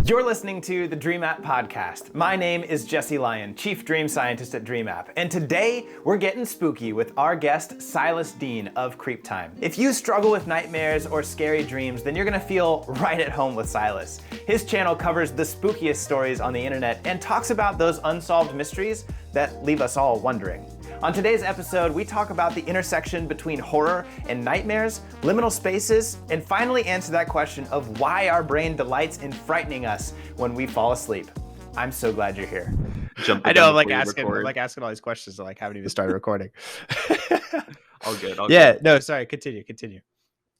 You're listening to the DreamApp podcast. My name is Jesse Lyon, Chief Dream Scientist at DreamApp, and today we're getting spooky with our guest, Sylas Dean of Creep Time. If you struggle with nightmares or scary dreams, then you're gonna feel right at home with Sylas. His channel covers the spookiest stories on the internet and talks about those unsolved mysteries that leave us all wondering. On today's episode, we talk about the intersection between horror and nightmares, liminal spaces, and finally answer that question of why our brain delights in frightening us when we fall asleep. I'm so glad you're here. I know, I'm like asking all these questions that haven't even started recording. All good. No, sorry. Continue.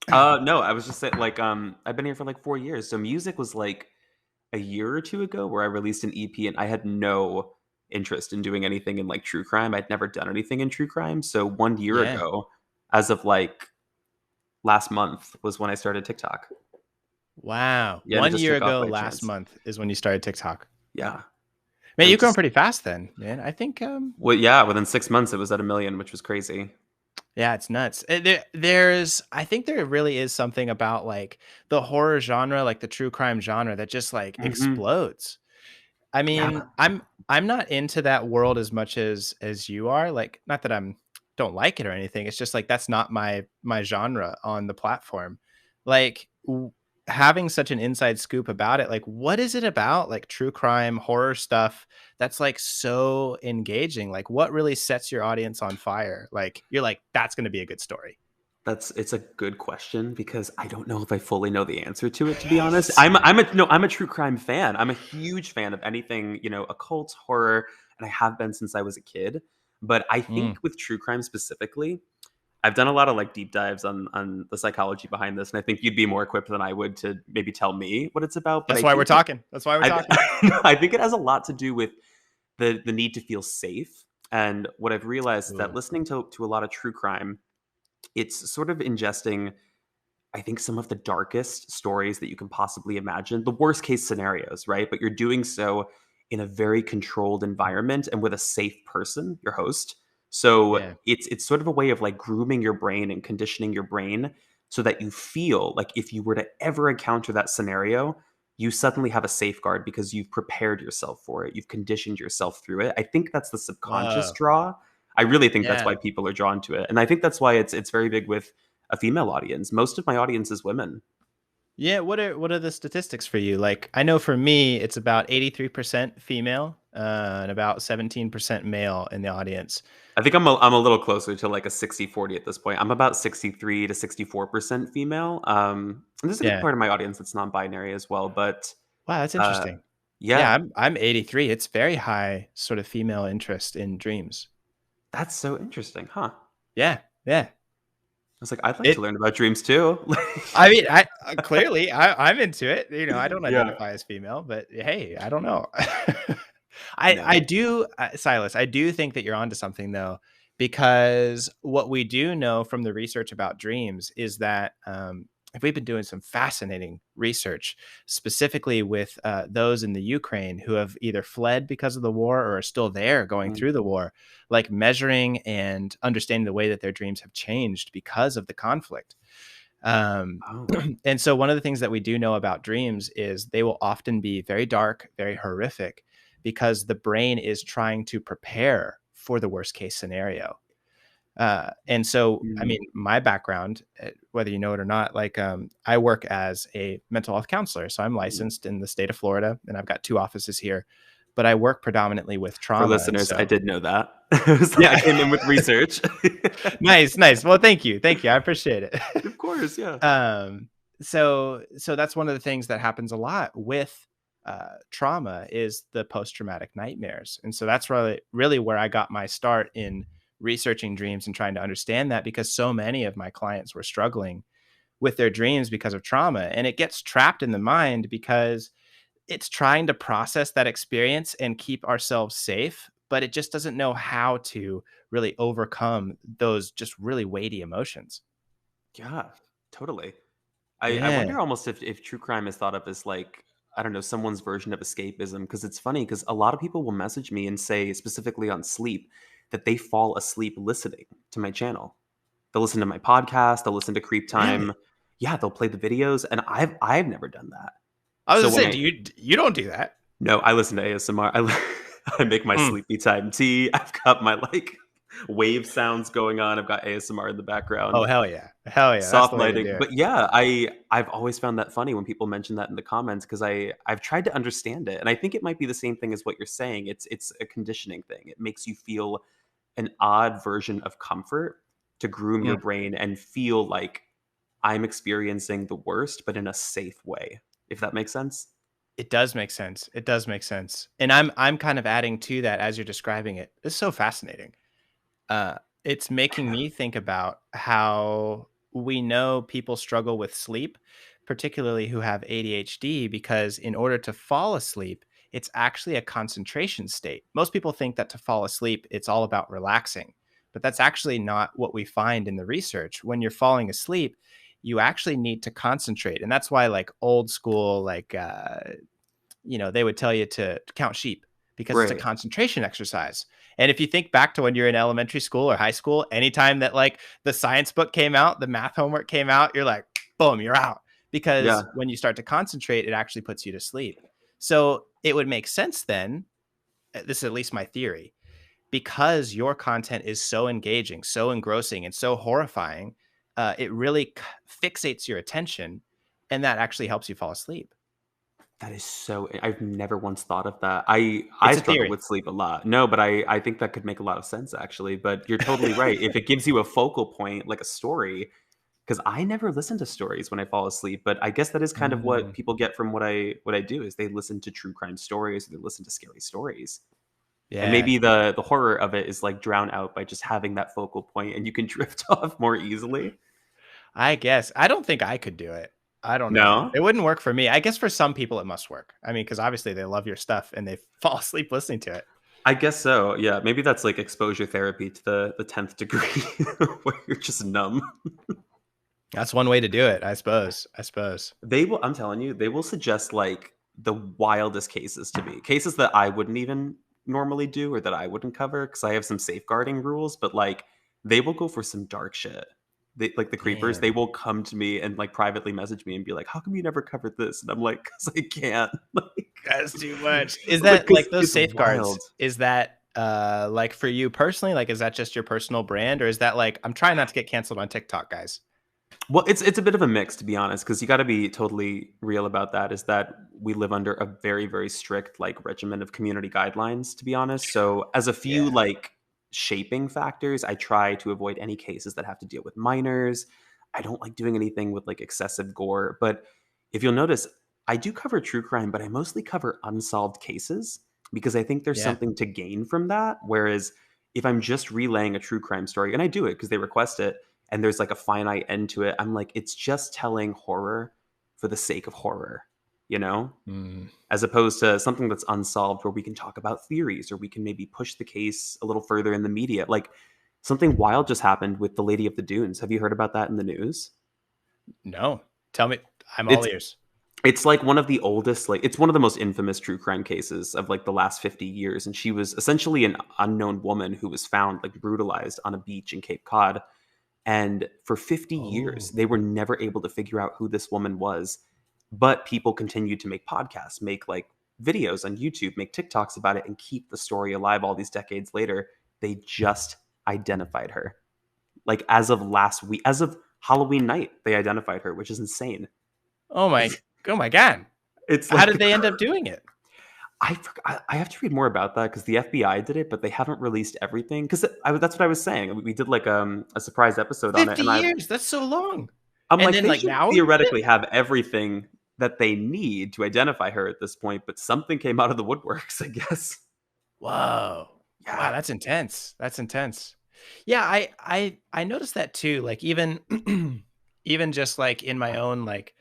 No, I was just saying, I've been here for 4 years. So music was a year or two ago where I released an EP, and I had no interest in doing anything in true crime. I'd never done anything in true crime. So 1 year ago, as of last month, was when I started TikTok. Wow. Yeah, 1 year ago, last month is when you started TikTok. Yeah. Man, you've grown pretty fast then, man. I think. Well, yeah, within 6 months, it was at 1 million, which was crazy. Yeah, it's nuts. I think there really is something about the horror genre, the true crime genre, that just explodes. I mean, yeah. I'm not into that world as much as you are. Not that don't like it or anything. It's just that's not my genre on the platform. Having such an inside scoop about it, what is it about true crime horror stuff that's so engaging? What really sets your audience on fire? You're that's going to be a good story. It's a good question because I don't know if I fully know the answer to it, to be honest. I'm a true crime fan. I'm a huge fan of anything, occult, horror, and I have been since I was a kid. But I think with true crime specifically, I've done a lot of deep dives on the psychology behind this, and I think you'd be more equipped than I would to maybe tell me what it's about. But That's why we're talking. I think it has a lot to do with the need to feel safe. And what I've realized is that listening to a lot of true crime, it's sort of ingesting, I think, some of the darkest stories that you can possibly imagine, the worst case scenarios, right? But you're doing so in a very controlled environment and with a safe person, your host. So it's sort of a way of grooming your brain and conditioning your brain so that you feel if you were to ever encounter that scenario, you suddenly have a safeguard because you've prepared yourself for it. You've conditioned yourself through it. I think that's the subconscious draw. I really think that's why people are drawn to it. And I think that's why it's very big with a female audience. Most of my audience is women. Yeah, what are the statistics for you? I know for me, it's about 83% female and about 17% male in the audience. I think I'm a little closer to a 60-40 at this point. I'm about 63 to 64% female. And there's a good part of my audience that's non-binary as well. But wow, that's interesting. I'm 83. It's very high sort of female interest in dreams. That's so interesting, huh? Yeah. I was I'd like to learn about dreams too. I mean, I'm into it. I don't identify as female, but hey, I don't know. I do, Sylas, I do think that you're onto something though, because what we do know from the research about dreams is that we've been doing some fascinating research, specifically with those in the Ukraine who have either fled because of the war or are still there going through the war, measuring and understanding the way that their dreams have changed because of the conflict. And so one of the things that we do know about dreams is they will often be very dark, very horrific, because the brain is trying to prepare for the worst case scenario. And so, I mean, my background, whether you know it or not, I work as a mental health counselor. So I'm licensed in the state of Florida, and I've got 2 offices here, but I work predominantly with trauma. For listeners, I did know that. I came in with research. Nice. Well, thank you. I appreciate it. Of course. Yeah. So that's one of the things that happens a lot with trauma is the post-traumatic nightmares. And so that's really where I got my start in researching dreams and trying to understand that, because so many of my clients were struggling with their dreams because of trauma, and it gets trapped in the mind because it's trying to process that experience and keep ourselves safe, but it just doesn't know how to really overcome those just really weighty emotions. Yeah, totally. I wonder almost if true crime is thought of as I don't know, someone's version of escapism, because it's funny because a lot of people will message me and say, specifically on sleep, that they fall asleep listening to my channel. They'll listen to my podcast. They'll listen to Creep Time. Yeah, they'll play the videos. And I've never done that. I was So gonna say, you don't do that? No, I listen to ASMR. I make my sleepy time tea. I've got my like wave sounds going on. I've got ASMR in the background. Oh hell yeah, that's Soft the way to lighting. do it. But yeah, I've always found that funny when people mention that in the comments because I've tried to understand it. And I think it might be the same thing as what you're saying. It's a conditioning thing. It makes you feel an odd version of comfort to groom your brain and feel like I'm experiencing the worst, but in a safe way, if that makes sense. It does make sense. It does make sense. And I'm kind of adding to that as you're describing it. It's so fascinating. It's making me think about how we know people struggle with sleep, particularly who have ADHD, because in order to fall asleep, it's actually a concentration state. Most people think that to fall asleep, it's all about relaxing, but that's actually not what we find in the research. When you're falling asleep, you actually need to concentrate. And that's why like old school, like, they would tell you to count sheep because it's a Right. concentration exercise. And if you think back to when you're in elementary school or high school, anytime that like the science book came out, the math homework came out, you're like, boom, you're out. Yeah. Because when you start to concentrate, it actually puts you to sleep. So it would make sense then, this is at least my theory, because your content is so engaging, so engrossing, and so horrifying, it really fixates your attention, and that actually helps you fall asleep. That is so I've never once thought of that. I It's a struggle theory. with sleep a lot. No, but I think that could make a lot of sense actually, but you're totally right. If it gives you a focal point, like a story, because I never listen to stories when I fall asleep, but I guess that is kind of what Mm. people get from what I do is they listen to true crime stories, or they listen to scary stories. And Yeah, maybe the horror of it is like drowned out by just having that focal point and you can drift off more easily. I guess. I don't think I could do it. I don't know. No? It wouldn't work for me. I guess for some people it must work. I mean, because obviously they love your stuff and they fall asleep listening to it. I guess so. Yeah, maybe that's like exposure therapy to the 10th degree where you're just numb. That's one way to do it, I suppose. They will I'm telling you, they will suggest like the wildest cases to me. Cases that I wouldn't even normally do or that I wouldn't cover because I have some safeguarding rules, but like they will go for some dark shit. They like the creepers, they Damn. will come to me and like privately message me and be like, "How come you never covered this?" And I'm like, "'Cause I can't." Like, That's too much. Is like, that 'cause like those it's safeguards? wild. Is that like for you personally? Like, is that just your personal brand, or is that like I'm trying not to get canceled on TikTok, guys? Well, it's a bit of a mix, to be honest, because you got to be totally real about that. Is that we live under a very, very strict like regimen of community guidelines, to be honest. So, as a few Yeah. like shaping factors, I try to avoid any cases that have to deal with minors. I don't like doing anything with like excessive gore. But if you'll notice, I do cover true crime, but I mostly cover unsolved cases because I think there's Yeah. something to gain from that. Whereas if I'm just relaying a true crime story, and I do it because they request it and there's like a finite end to it, I'm like, it's just telling horror for the sake of horror, you know? Mm. As opposed to something that's unsolved where we can talk about theories or we can maybe push the case a little further in the media. Like something wild just happened with the Lady of the Dunes. Have you heard about that in the news? No. Tell me. I'm all It's ears. it's like one of the oldest, like it's one of the most infamous true crime cases of like the last 50 years. And she was essentially an unknown woman who was found like brutalized on a beach in Cape Cod. And for 50 years, Oh. they were never able to figure out who this woman was. But people continued to make podcasts, make like videos on YouTube, make TikToks about it, and keep the story alive all these decades later. They just identified her. Like as of last week, as of Halloween night, they identified her, which is insane. Oh my. Oh my God. It's How like did they end up doing it? I have to read more about that because the FBI did it, but they haven't released everything. Because that's what I was saying. We did like a surprise episode on it, 50 and years. That's so long. I'm And like, then they like should now we get it? theoretically have everything that they need to identify her at this point, but something came out of the woodworks, I guess. Whoa. Wow, Yeah. that's intense. That's intense. Yeah, I noticed that too. Like even even just like in my own like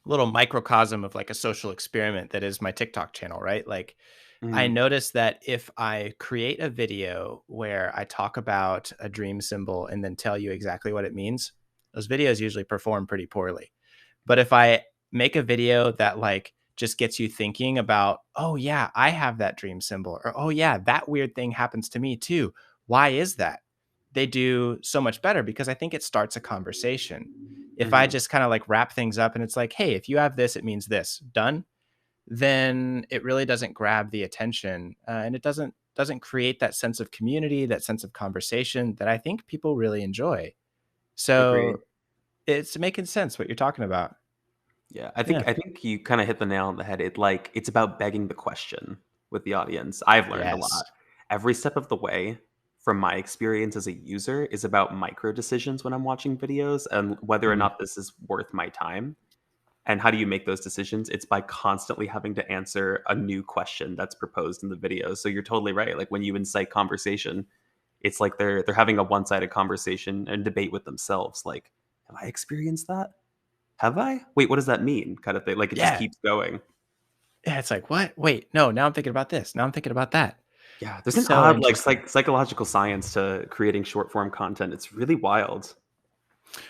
little microcosm of like a social experiment that is my TikTok channel, right? Like I Mhm. noticed that if I create a video where I talk about a dream symbol and then tell you exactly what it means, those videos usually perform pretty poorly. But if I make a video that like just gets you thinking about, oh yeah, I have that dream symbol, or oh yeah, that weird thing happens to me too. Why is that? They do so much better because I think it starts a conversation. If I just kind of like wrap things up and it's like, hey, if you have this, it means this, done, then it really doesn't grab the attention, and it doesn't create that sense of community, that sense of conversation that I think people really enjoy. Agreed. So it's making sense what you're talking about. Yeah, I Yeah. think you kind of hit the nail on the head. It's about begging the question with the audience. I've learned a Yes. lot. Every step of the way, from my experience as a user, is about micro decisions when I'm watching videos and whether or Mhm. not this is worth my time. And how do you make those decisions? It's by constantly having to answer a new question that's proposed in the video. So you're totally right. Like when you incite conversation, it's like they're having a one-sided conversation and debate with themselves. Like, have I experienced that? Have I? Wait, what does that mean? Kind of thing. Like it just Yeah. keeps going. Yeah. It's like, what? Wait, no, now I'm thinking about this. Now I'm thinking about that. Yeah, there's an So odd like interesting. psychological science to creating short form content. It's really wild.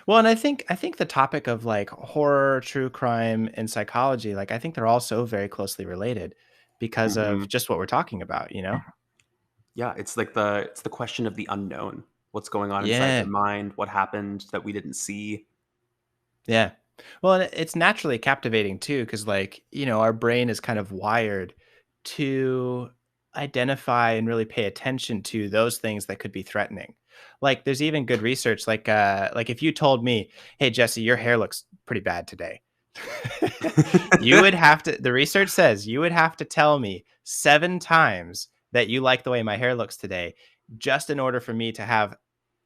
Well, and I think the topic of like horror, true crime, and psychology, like I think they're all so very closely related because Hmm. of just what we're talking about, you know? Yeah, it's the question of the unknown. What's going on inside their Yeah. mind? What happened that we didn't see? Yeah. Well, and it's naturally captivating too, because like, our brain is kind of wired to identify and really pay attention to those things that could be threatening. Like there's even good research, like if you told me, hey Jesse, your hair looks pretty bad today. You would have to, the research says you would have to tell me 7 times that you like the way my hair looks today, just in order for me to have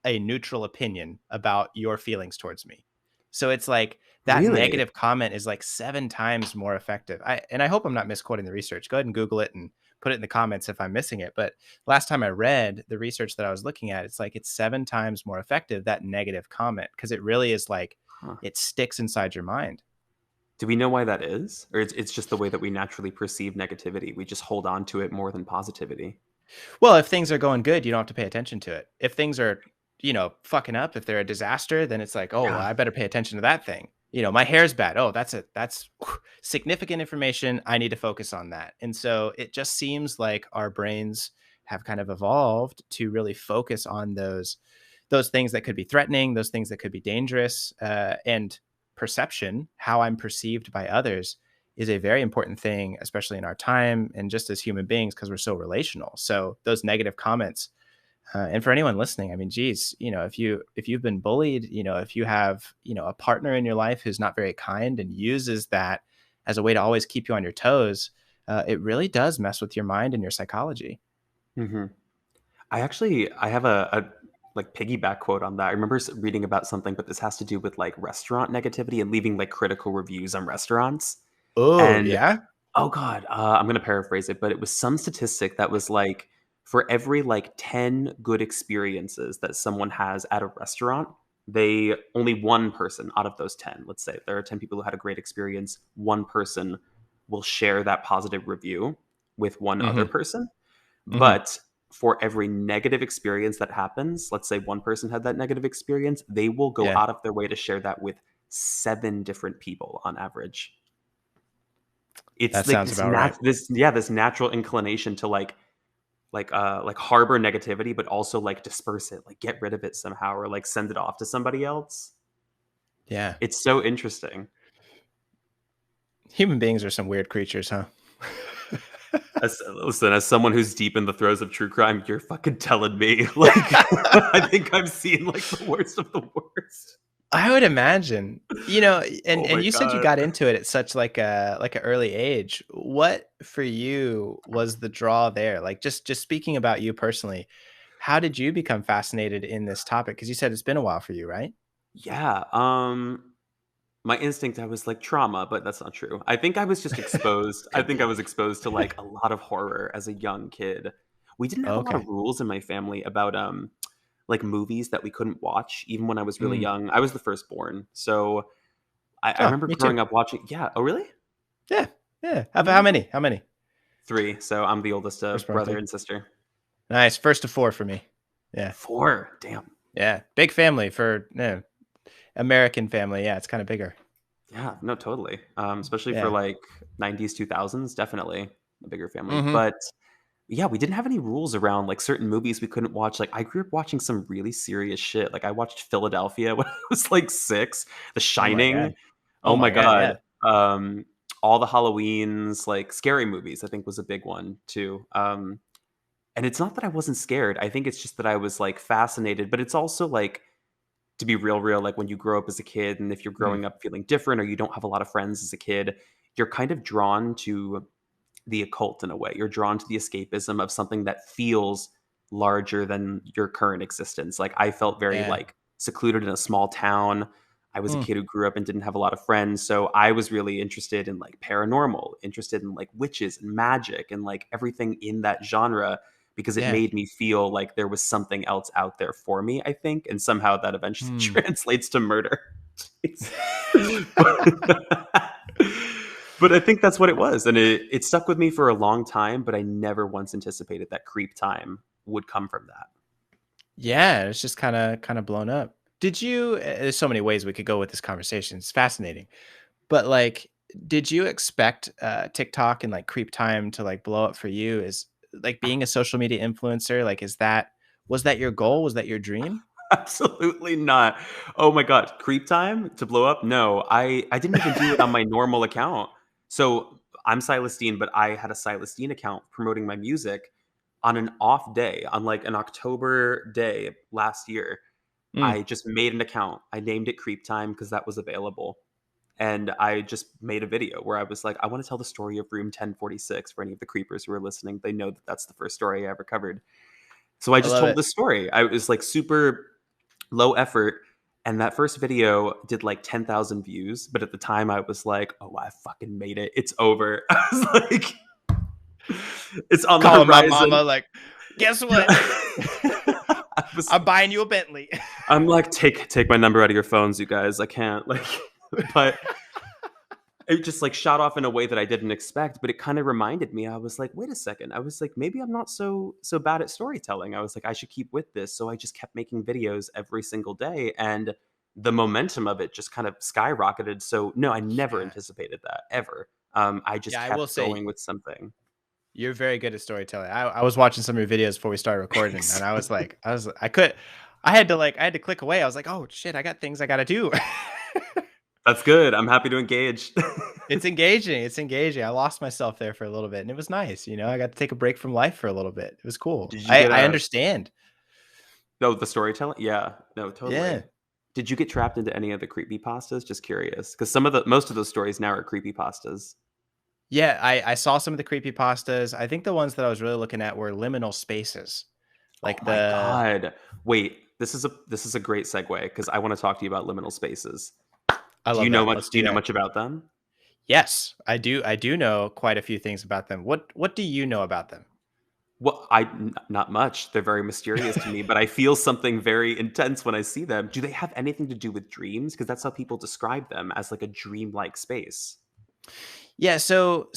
a neutral opinion about your feelings towards me. So it's like that Really? negative comment is like 7 times more effective. I hope I'm not misquoting the research. Go ahead and Google it and put it in the comments if I'm missing it. But last time I read the research that I was looking at, it's like it's 7 times more effective, that negative comment, because it really is like Huh. it sticks inside your mind. Do we know why that is? Or it's just the way that we naturally perceive negativity. We just hold on to it more than positivity. Well, if things are going good, you don't have to pay attention to it. If things are, fucking up, if they're a disaster, then it's like, oh, well, Yeah. I better pay attention to that thing. My hair's bad. Oh, that's significant information. I need to focus on that. And so it just seems like our brains have kind of evolved to really focus on those things that could be threatening, those things that could be dangerous, and perception, how I'm perceived by others, is a very important thing, especially in our time and just as human beings, because we're so relational. So those negative comments, and for anyone listening, I mean, geez, if you've been bullied, if you have a partner in your life who's not very kind and uses that as a way to always keep you on your toes, it really does mess with your mind and your psychology. Hmm. I have a like piggyback quote on that. I remember reading about something, but this has to do with like restaurant negativity and leaving like critical reviews on restaurants. Oh And yeah. oh god, I'm gonna paraphrase it, but it was some statistic that was like for every like 10 good experiences that someone has at a restaurant, they only one person out of those 10, let's say there are 10 people who had a great experience, one person will share that positive review with one other Hmm. person. Hmm. But for every negative experience that happens, let's say one person had that negative experience, they will go Yeah, out of their way to share that with 7 different people on average. It's that like sounds about right. this natural inclination to like harbor negativity, but also like disperse it, like get rid of it somehow, or like send it off to somebody else. Yeah, It's so interesting. human beings are some weird creatures, huh? As someone who's deep in the throes of true crime, you're fucking telling me. Like, I think I've seen like the worst of the worst. I would imagine, and Oh my you said you god. got into it at such like a early age. What for you was the draw there? Like just speaking about you personally, how did you become fascinated in this topic? Because you said it's been a while for you, right? Yeah. My instinct, I was like trauma, but that's not true. I think I was just exposed. I Could think I be. was exposed to like a lot of horror as a young kid. We didn't have a lot of Okay. rules in my family about like movies that we couldn't watch, even when I was really Mm. young. I was the firstborn. So I Oh, remember me too. growing up watching, yeah. Oh really? Yeah, yeah. Oh How my god. many? How many? 3. So I'm the oldest Firstborn brother 3. and sister. Nice. First of 4 for me. Yeah, 4. Damn. yeah. Big family for American family. Yeah, it's kind of bigger. Yeah, no, totally. Especially for Yeah. like 90s, 2000s, definitely a bigger family. Hmm. But yeah, we didn't have any rules around like certain movies we couldn't watch. Like I grew up watching some really serious shit. Like I watched Philadelphia when I was like 6, The Oh my Shining. god. Oh Oh my my god. god. Yeah. All the Halloweens, like scary movies, I think was a big one too. And it's not that I wasn't scared. I think it's just that I was like fascinated, but it's also like to be real, like when you grow up as a kid and if you're Mm. growing up feeling different or you don't have a lot of friends as a kid, you're kind of drawn to the occult in a way. You're drawn to the escapism of something that feels larger than your current existence. Like I felt very Yeah. like secluded in a small town. I was a Mm. kid who grew up and didn't have a lot of friends, so I was really interested in like paranormal, interested in like witches and magic and like everything in that genre because it Yeah. made me feel like there was something else out there for me, I think, and somehow that eventually Mm. translates to murder. but, but I think that's what it was. And it stuck with me for a long time, but I never once anticipated that creep time would come from that. Yeah, it's just kind of blown up. Did you there's so many ways we could go with this conversation. It's fascinating. But like did you expect TikTok and like creep time to like blow up for you? Is like being a social media influencer, like is that was that your goal? Was that your dream? Absolutely not. Oh my god, creep time to blow up? No, I didn't even do it on my normal account. So I'm Sylas Dean, but I had a Sylas Dean account promoting my music on an off day, on like an October day last year. Mm. I just made an account. I named it Creep Time because that was available. And I just made a video where I was like, I want to tell the story of room 1046 for any of the creepers who are listening. They know that that's the first story I ever covered. So I I just love told it. this story. I was like super low effort. And that first video did like 10,000 views. But at the time, I was like, oh, I fucking made it. It's over. I was like, it's on the Calling my horizon. mama like, guess what? I'm buying you a Bentley. I'm like, take my number out of your phones, you guys. I can't like, but it just like shot off in a way that I didn't expect. But it kind of reminded me. I was like, wait a second. I was like, maybe I'm not so bad at storytelling. I was like, I should keep with this. So I just kept making videos every single day, and the momentum of it just kind of skyrocketed. So no, I never Yeah. anticipated that ever. I just Yeah, I will kept say going with something. you're very good at storytelling. I was watching some of your videos before we started recording, and I was like, I had to click away. I was like, oh shit, I got things I got to do. That's good. I'm happy to engage. It's engaging. It's engaging. I lost myself there for a little bit, and it was nice. You know, I got to take a break from life for a little bit. It was cool. Did you I, get I a understand. no the storytelling? Yeah, no, totally. Yeah. Did you get trapped into any of the creepy pastas? Just curious, because most of those stories now are creepy pastas. Yeah, I saw some of the creepy pastas. I think the ones that I was really looking at were liminal spaces. Oh Like my the god! Wait, this is a great segue because I want to talk to you about liminal spaces. I Do love you know that. much? Let's Do do you know that. much about them? Yes, I do. I do know quite a few things about them. What do you know about them? Well, not much. They're very mysterious to me, but I feel something very intense when I see them. Do they have anything to do with dreams? Because that's how people describe them, as like a dreamlike space. Yeah, so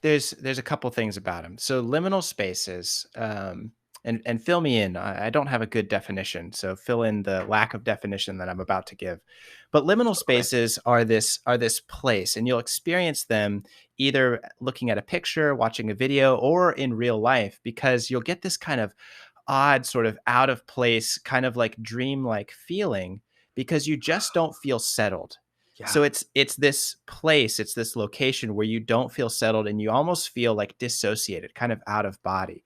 there's a couple things about them. So liminal spaces, and fill me in. I don't have a good definition, so fill in the lack of definition that I'm about to give. But liminal Totally. spaces are this place, and you'll experience them either looking at a picture, watching a video, or in real life, because you'll get this kind of odd, sort of out of place, kind of like dream-like feeling because you just don't feel settled. Yeah. So it's this place, it's this location where you don't feel settled and you almost feel like dissociated, kind of out of body.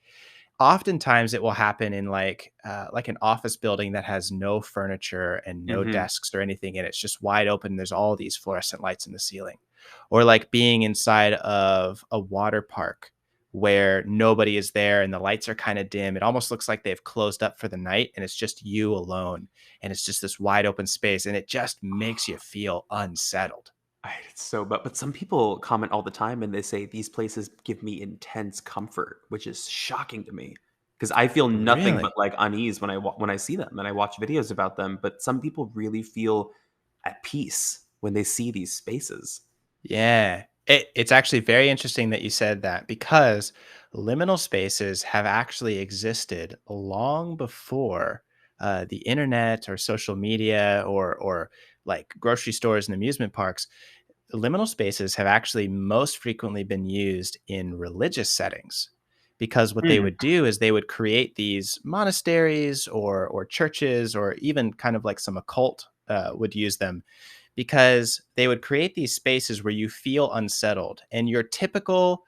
Oftentimes it will happen in like an office building that has no furniture and no Hmm. desks or anything, and it's just wide open. There's all these fluorescent lights in the ceiling, or like being inside of a water park where nobody is there and the lights are kind of dim. It almost looks like they've closed up for the night and it's just you alone, and it's just this wide open space, and it just makes you feel unsettled. It's so, but some people comment all the time and they say these places give me intense comfort, which is shocking to me because I feel nothing but Really? like unease when I see them and I watch videos about them. But some people really feel at peace when they see these spaces. Yeah. It's actually very interesting that you said that because liminal spaces have actually existed long before the internet or social media or like grocery stores and amusement parks. Liminal spaces have actually most frequently been used in religious settings because what they would do is they would create these monasteries or churches, or even kind of like some occult would use them, because they would create these spaces where you feel unsettled, and your typical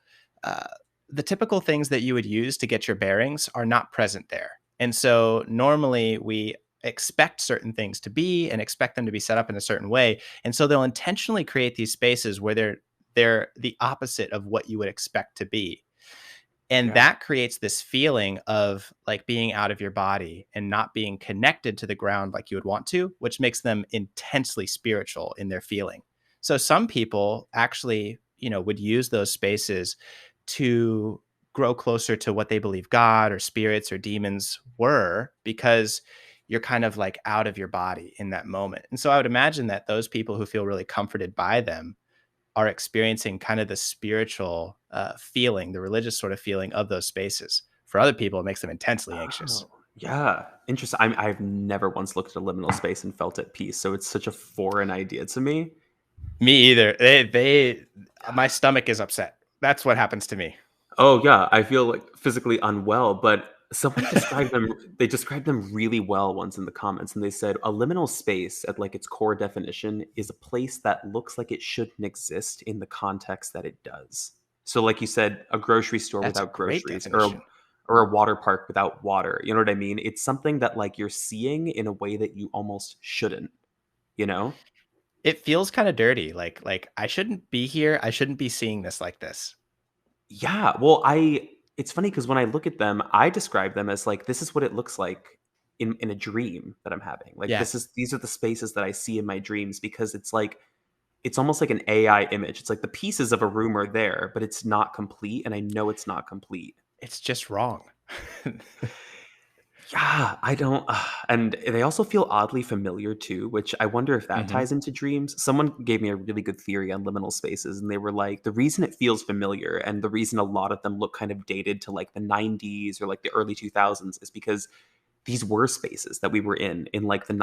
the typical things that you would use to get your bearings are not present there. And so normally we expect certain things to be and expect them to be set up in a certain way. And so they'll intentionally create these spaces where they're the opposite of what you would expect to be. And that creates this feeling of like being out of your body and not being connected to the ground like you would want to, which makes them intensely spiritual in their feeling. So some people actually, would use those spaces to grow closer to what they believe God or spirits or demons were, because you're kind of like out of your body in that moment. And so I would imagine that those people who feel really comforted by them are experiencing kind of the spiritual feeling, the religious sort of feeling of those spaces. For other people, it makes them intensely anxious. Oh, yeah. Interesting. I've never once looked at a liminal space and felt at peace. So it's such a foreign idea to me. Me either. My stomach is upset. That's what happens to me. Oh yeah, I feel like physically unwell, but someone described them they described them really well once in the comments, and they said a liminal space at like its core definition is a place that looks like it shouldn't exist in the context that it does. So like you said, a grocery store That's a without great groceries, definition. or a water park without water. You know what I mean? It's something that like you're seeing in a way that you almost shouldn't, you know? It feels kind of dirty. Like I shouldn't be here. I shouldn't be seeing this like this. Yeah, well, it's funny because when I look at them, I describe them as like this is what it looks like in a dream that I'm having. Like Yeah. these are the spaces that I see in my dreams, because it's like it's almost like an AI image. It's like the pieces of a room are there, but it's not complete, and I know it's not complete. It's just wrong. Yeah, I don't. And they also feel oddly familiar too, which I wonder if that Mhm. ties into dreams. Someone gave me a really good theory on liminal spaces, and they were like, the reason it feels familiar and the reason a lot of them look kind of dated to like the 90s or like the early 2000s is because these were spaces that we were in like the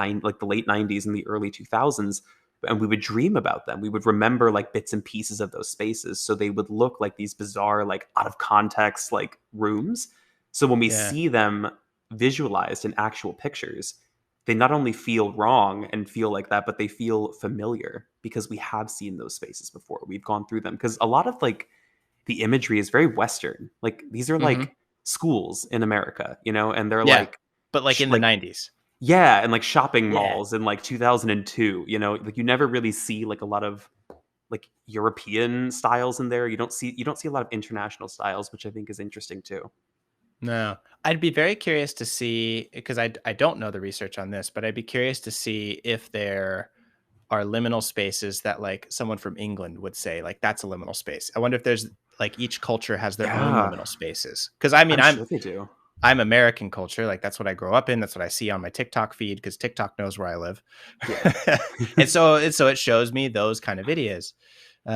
late 90s and the early 2000s, and we would dream about them. We would remember like bits and pieces of those spaces, so they would look like these bizarre, like out of context like rooms. So when we Yeah. see them visualized in actual pictures, they not only feel wrong and feel like that, but they feel familiar because we have seen those spaces before. We've gone through them, because a lot of like the imagery is very Western. Like these are Mhm. like schools in America, and they're Yeah. like But like in the like 90s. yeah, and like shopping Yeah. malls in like 2002, like you never really see like a lot of like European styles in there. You don't see a lot of international styles, which I think is interesting too. No, I'd be very curious to see, because I don't know the research on this, but I'd be curious to see if there are liminal spaces that like someone from England would say like that's a liminal space. I wonder if there's like each culture has their own Yeah, liminal spaces. Because I mean I'm sure they do. I'm American culture, like that's what I grow up in. That's what I see on my TikTok feed because TikTok knows where I live, Yeah. and so it shows me those kind of videos.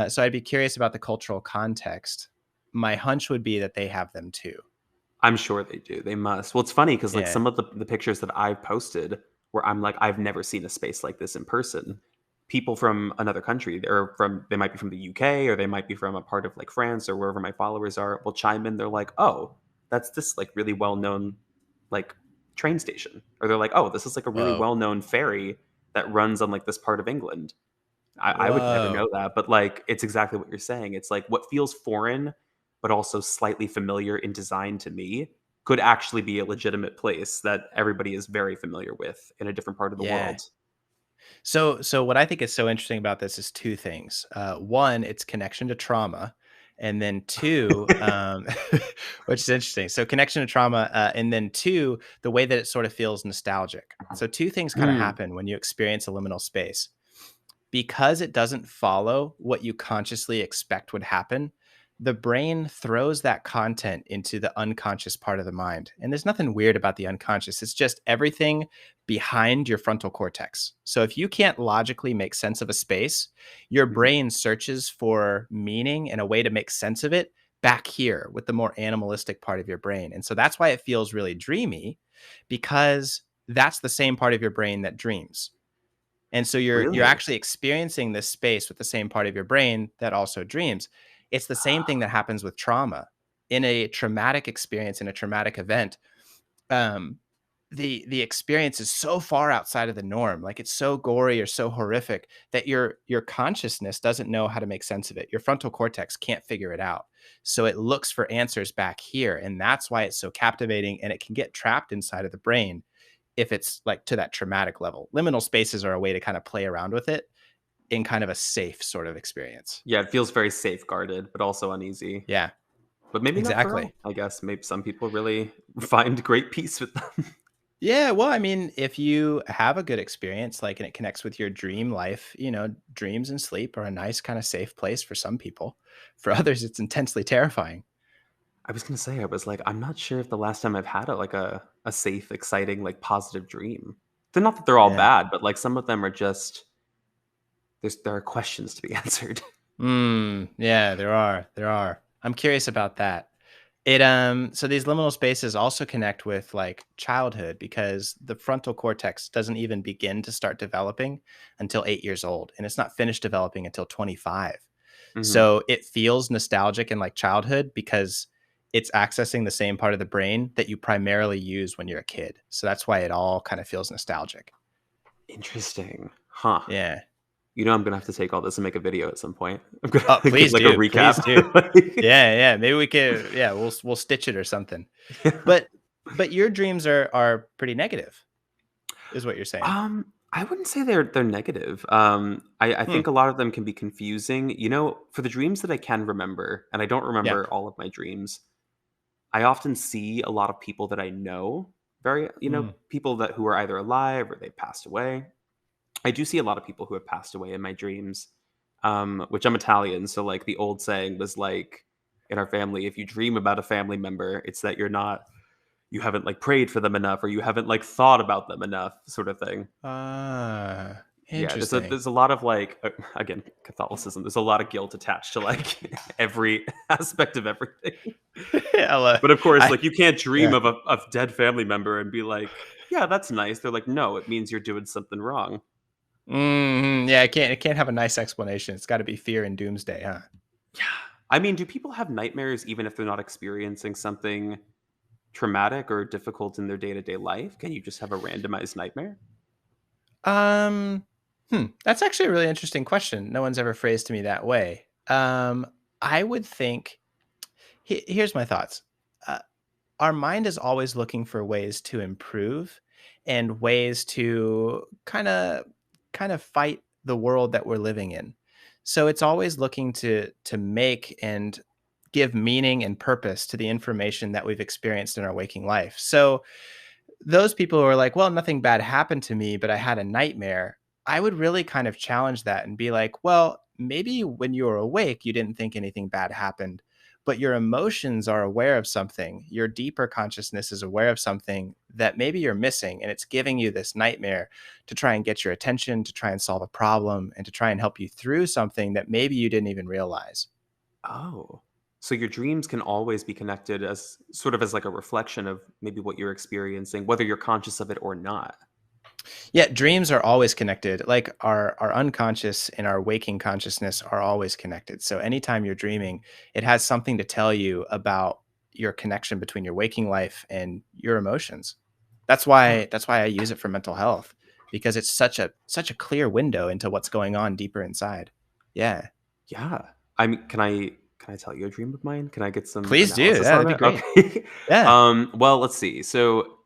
So I'd be curious about the cultural context. My hunch would be that they have them too. I'm sure they do. They must. Well, it's funny because like Yeah. some of the pictures that I've posted where I'm like, I've never seen a space like this in person. People from another country, they might be from the UK, or they might be from a part of like France or wherever my followers are, will chime in. They're like, oh, that's this like really well known like train station. Or they're like, oh, this is like a really Whoa. well known ferry that runs on like this part of England. I would never Whoa. know that, but like it's exactly what you're saying. It's like what feels foreign, but also slightly familiar in design to me, could actually be a legitimate place that everybody is very familiar with in a different part of the Yeah. world. So what I think is so interesting about this is two things. One, its connection to trauma, and then two, which is interesting. So connection to trauma, and then two, the way that it sort of feels nostalgic. So two things kind of Mm, happen when you experience a liminal space. Because it doesn't follow what you consciously expect would happen, the brain throws that content into the unconscious part of the mind. And there's nothing weird about the unconscious. It's just everything behind your frontal cortex. So if you can't logically make sense of a space, your mhm. brain searches for meaning and a way to make sense of it back here with the more animalistic part of your brain. And so that's why it feels really dreamy, because that's the same part of your brain that dreams. And so you're Really? actually experiencing this space with the same part of your brain that also dreams. It's the same thing that happens with trauma. in a traumatic experience, in a traumatic event, um, the experience is so far outside of the norm. Like it's so gory or so horrific that your consciousness doesn't know how to make sense of it. Your frontal cortex can't figure it out. So it looks for answers back here. And that's why it's so captivating, and it can get trapped inside of the brain if it's like to that traumatic level. Liminal spaces are a way to kind of play around with it in kind of a safe sort of experience. Yeah, it feels very safeguarded, but also uneasy. Yeah, But maybe not for all. exactly. I guess maybe some people really find great peace with them. Yeah, well, I mean, if you have a good experience, like, and it connects with your dream life, dreams and sleep are a nice kind of safe place for some people. For others, it's intensely terrifying. I was gonna say, I was like, I'm not sure if the last time I've had a safe, exciting, like positive dream. They're not that they're all Yeah. bad, but like some of them are just there are questions to be answered. Yeah, there are. There are. I'm curious about that. So these liminal spaces also connect with like childhood, because the frontal cortex doesn't even begin to start developing until 8 years old, and it's not finished developing until 25. Mhm. So it feels nostalgic in like childhood because it's accessing the same part of the brain that you primarily use when you're a kid. So that's why it all kind of feels nostalgic. Interesting. Huh. Yeah. You know, I'm gonna have to take all this and make a video at some point. I'm Oh, gonna give please like a do. Please do. recap. Yeah. Maybe we could, we'll stitch it or something. But your dreams are pretty negative, is what you're saying. I wouldn't say they're negative. I Hmm. think a lot of them can be confusing. You know, for the dreams that I can remember, and I don't Yeah. remember all of my dreams, I often see a lot of people that I know, very, Hmm. people that who are either alive or they passed away. I do see a lot of people who have passed away in my dreams, which I'm Italian, so like the old saying was like in our family, if you dream about a family member, it's that you haven't like prayed for them enough, or you haven't like thought about them enough, sort of thing. Ah, Yeah, interesting. there's a lot of like again Catholicism. There's a lot of guilt attached to like every aspect of everything. I love, But of course, I, like you can't dream yeah. of a dead family member and be like, yeah, that's nice. They're like, no, it means you're doing something wrong. Yeah, it can't have a nice explanation. It's got to be fear and doomsday, huh? Yeah. I mean, do people have nightmares even if they're not experiencing something traumatic or difficult in their day-to-day life? Can you just have a randomized nightmare? Um, that's actually a really interesting question. No one's ever phrased to me that way. I would think, here's my thoughts. Uh, our mind is always looking for ways to improve and ways to kind of fight the world that we're living in. So it's always looking to make and give meaning and purpose to the information that we've experienced in our waking life. So those people who are like, well, nothing bad happened to me, but I had a nightmare. I would really kind of challenge that and be like, well, maybe when you were awake, you didn't think anything bad happened, but your emotions are aware of something. Your deeper consciousness is aware of something that maybe you're missing. And it's giving you this nightmare to try and get your attention, to try and solve a problem, and to try and help you through something that maybe you didn't even realize. Oh. So your dreams can always be connected as sort of as like a reflection of maybe what you're experiencing, whether you're conscious of it or not. Yeah, dreams are always connected. Like our unconscious and our waking consciousness are always connected. So anytime you're dreaming, it has something to tell you about your connection between your waking life and your emotions. Huh. That's why I use it for mental health, because it's such a clear window into what's going on deeper inside. Yeah. Yeah. I mean, can I tell you a dream of mine? Can I get some Please do. Yeah, analysis that'd on be it? great. Okay. Yeah. Well, let's see. So,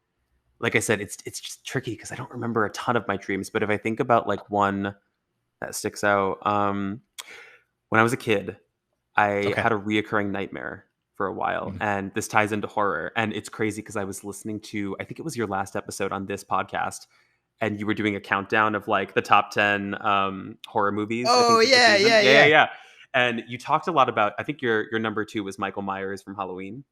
like I said, it's just tricky because I don't remember a ton of my dreams. But if I think about like one that sticks out, when I was a kid, I Okay. had a reoccurring nightmare for a while, Mhm. and this ties into horror. And it's crazy because I was listening to, I think it was your last episode on this podcast, and you were doing a countdown of like the top 10 horror movies, I Oh think, of the yeah, season. yeah, Yeah, yeah, yeah. yeah. And you talked a lot about, I think your number two was Michael Myers from Halloween.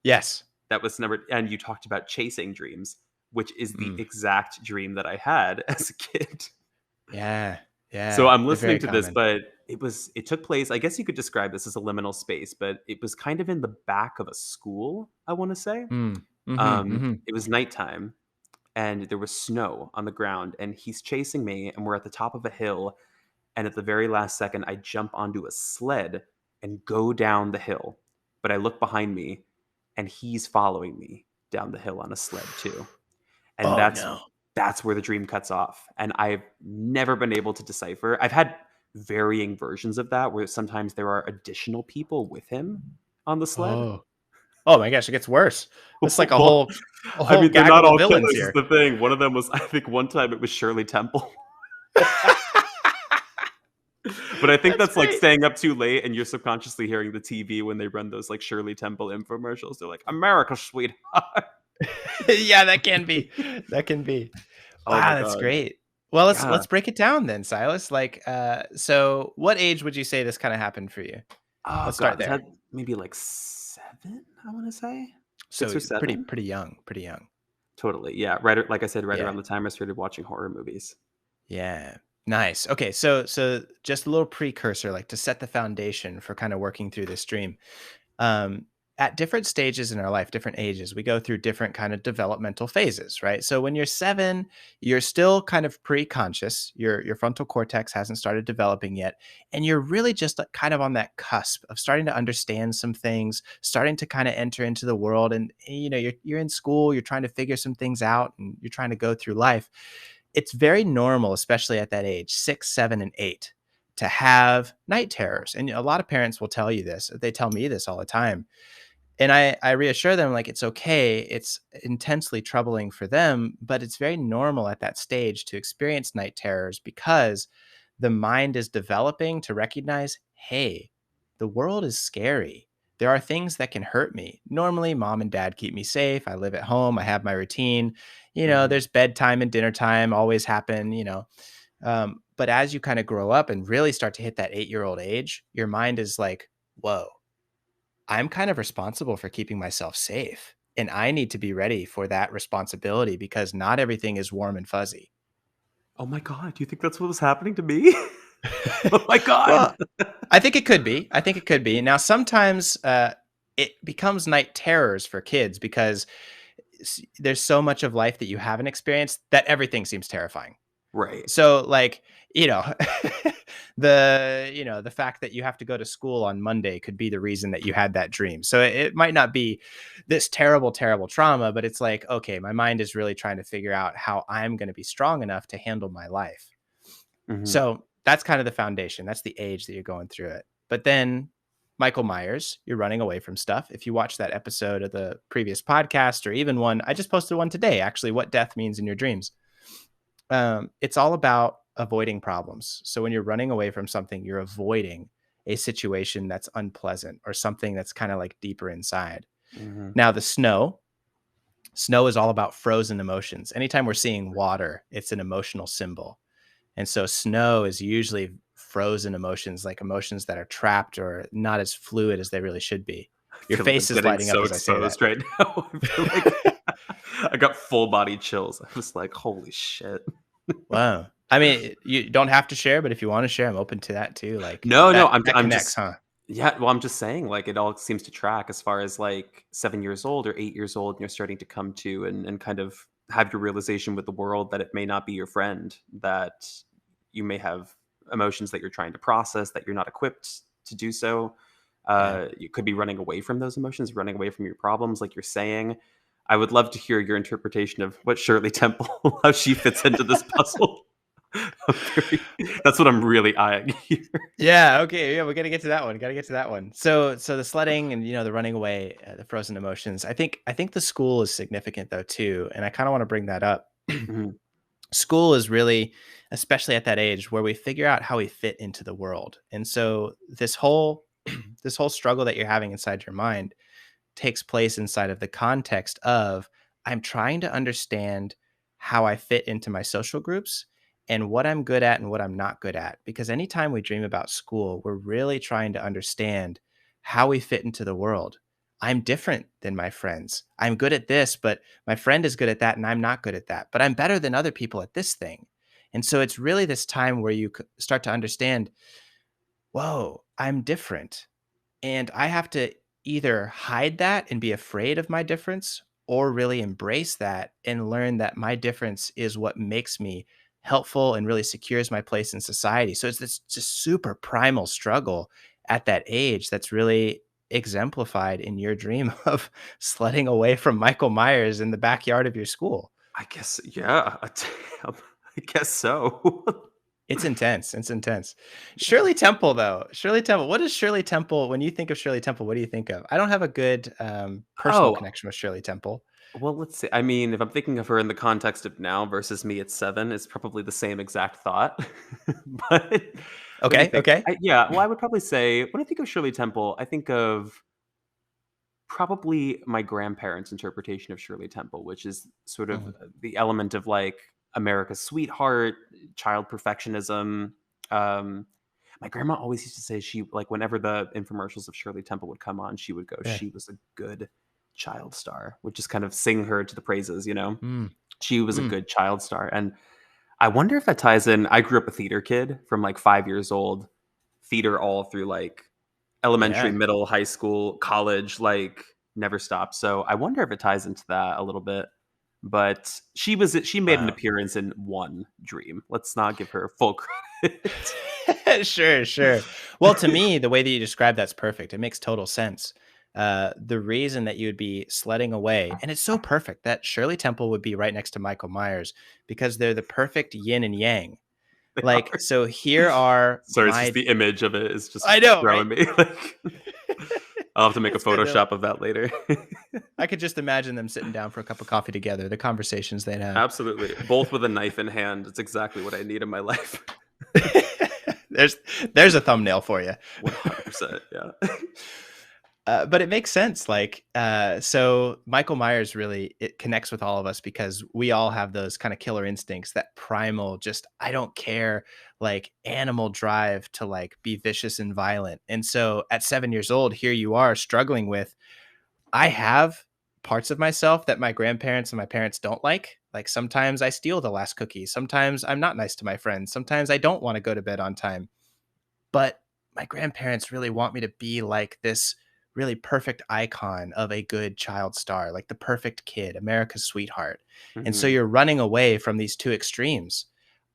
Yes. That was number, and you talked about chasing dreams, which is the Mm. exact dream that I had as a kid. Yeah. So Yeah. I'm They're listening very to this, common. but it took place, I guess you could describe this as a liminal space, but it was kind of in the back of a school, I want to say. Mm. Mm-hmm. Mm-hmm. It was nighttime and there was snow on the ground, and he's chasing me, and we're at the top of a hill, and at the very last second I jump onto a sled and go down the hill. but I look behind me and he's following me down the hill on a sled too. And Oh no. that's where the dream cuts off. And I've never been able to decipher. I've had varying versions of that where sometimes there are additional people with him on the sled. Oh my gosh, it gets worse. It's like a Well, whole I mean, they're not gaggle of all villains killers is here. the thing. One of them was, I think one time it was Shirley Temple. But I think that's like staying up too late and you're subconsciously hearing the TV when they run those like Shirley Temple infomercials. They're like, America, sweetheart. Yeah, that can be. That can be. Oh Wow, my that's God. great. Well, Yeah. let's break it down then, Silas. Like, so what age would you say this kind of happened for you? Oh Let's God, start is there. that maybe like 7, I want to say? So 6 or 7? pretty young, pretty young. Totally. Yeah. Right. Like I said, right Yeah. around the time I started watching horror movies. Yeah. Nice. Okay, so just a little precursor, like to set the foundation for kind of working through this dream. At different stages in our life, different ages, we go through different kind of developmental phases, right? So when you're 7, you're still kind of pre-conscious. Your frontal cortex hasn't started developing yet, and you're really just kind of on that cusp of starting to understand some things, starting to kind of enter into the world. And you know, you're in school, you're trying to figure some things out, and you're trying to go through life. It's very normal, especially at that age, 6, 7, and 8, to have night terrors. And a lot of parents will tell you this. They tell me this all the time. And I reassure them, like, it's okay. It's intensely troubling for them, but it's very normal at that stage to experience night terrors because the mind is developing to recognize, hey, the world is scary. There are things that can hurt me. Normally, mom and dad keep me safe. I live at home. I have my routine. You know, there's bedtime and dinner time always happen, you know. But as you kind of grow up and really start to hit that 8-year-old age, your mind is like, whoa, I'm kind of responsible for keeping myself safe. And I need to be ready for that responsibility because not everything is warm and fuzzy. Oh my God. Do you think that's what was happening to me? Oh my God. Well, I think it could be. I think it could be. Now, sometimes it becomes night terrors for kids because there's so much of life that you haven't experienced that everything seems terrifying. Right. So like, you know, the fact that you have to go to school on Monday could be the reason that you had that dream. So it might not be this terrible, terrible trauma, but it's like, okay, my mind is really trying to figure out how I'm going to be strong enough to handle my life. So that's kind of the foundation. That's the age that you're going through it. But then Michael Myers, you're running away from stuff. If you watch that episode of the previous podcast or even one, I just posted one today, actually, what death means in your dreams. It's all about avoiding problems. So when you're running away from something, you're avoiding a situation that's unpleasant or something that's kind of like deeper inside. Now, the snow is all about frozen emotions. Anytime we're seeing water, it's an emotional symbol. And so snow is usually frozen emotions, like emotions that are trapped or not as fluid as they really should be. Your face is lighting up as I say that. Right now. I feel like I got full body chills. I was like, holy shit. Wow. I mean, you don't have to share, but if you want to share, I'm open to that too. Like, No, that I'm connects, just, huh? yeah. Well, I'm just saying, like, it all seems to track as far as like 7 years old or 8 years old, and you're starting to come to and kind of have your realization with the world that it may not be your friend, that you may have emotions that you're trying to process, that you're not equipped to do so. You could be running away from those emotions, running away from your problems, like you're saying. I would love to hear your interpretation of what Shirley Temple, how she fits into this puzzle. That's what I'm really eyeing here. Yeah. Okay. Yeah, we got to get to that one. Got to get to that one. So the sledding and the running away, the frozen emotions. I think the school is significant though too, and I kind of want to bring that up. School is really, especially at that age, where we figure out how we fit into the world. And so this whole struggle that you're having inside your mind takes place inside of the context of I'm trying to understand how I fit into my social groups and what I'm good at and what I'm not good at. Because anytime we dream about school, we're really trying to understand how we fit into the world. I'm different than my friends. I'm good at this, but my friend is good at that and I'm not good at that. But I'm better than other people at this thing. And so it's really this time where you start to understand, whoa, I'm different. And I have to either hide that and be afraid of my difference or really embrace that and learn that my difference is what makes me helpful and really secures my place in society. So it's this just super primal struggle at that age that's really exemplified in your dream of sledding away from Michael Myers in the backyard of your school. I guess, yeah. I guess so. It's intense. It's intense. Shirley Temple, though. Shirley Temple. What is Shirley Temple? When you think of Shirley Temple, what do you think of? I don't have a good personal Oh, connection with Shirley Temple. well, let's see. I mean, if I'm thinking of her in the context of now versus me at 7, it's probably the same exact thought. But let me Okay. think. Okay. Yeah, well, I would probably say when I think of Shirley Temple, I think of probably my grandparents' interpretation of Shirley Temple, which is sort of Mhm. the element of like America's sweetheart, child perfectionism. Um, my grandma always used to say she like whenever the infomercials of Shirley Temple would come on, she would go, Yeah. "She was a good child star," would just kind of sing her to the praises. Mm, She was a mm. good child star, and I wonder if that ties in. I grew up a theater kid from like 5 years old, theater all through like elementary, Yeah. middle, high school, college, like never stopped. So I wonder if it ties into that a little bit. But she made an Wow. appearance in one dream. Let's not give her full credit. Sure, sure. Well, to me, the way that you describe that's perfect. It makes total sense. The reason that you would be sledding away, and it's so perfect that Shirley Temple would be right next to Michael Myers because they're the perfect yin and yang. They Like, are. so here are Sorry, it's just my, the image of it is just I know, right? throwing me. Like, I'll have to make a It's good. Photoshop of that later. I could just imagine them sitting down for a cup of coffee together, the conversations they'd have. Absolutely. Both with a knife in hand. It's exactly what I need in my life. there's there's a thumbnail for you. 100%. Yeah. But it makes sense. Like, so Michael Myers really, it connects with all of us because we all have those kind of killer instincts, that primal, just, I don't care, like animal drive to like be vicious and violent. And so at 7 years old, here you are struggling with, I have parts of myself that my grandparents and my parents don't like. Like sometimes I steal the last cookie. Sometimes I'm not nice to my friends. Sometimes I don't want to go to bed on time. But my grandparents really want me to be like this really perfect icon of a good child star, like the perfect kid, America's sweetheart. And so Mhm. you're running away from these two extremes.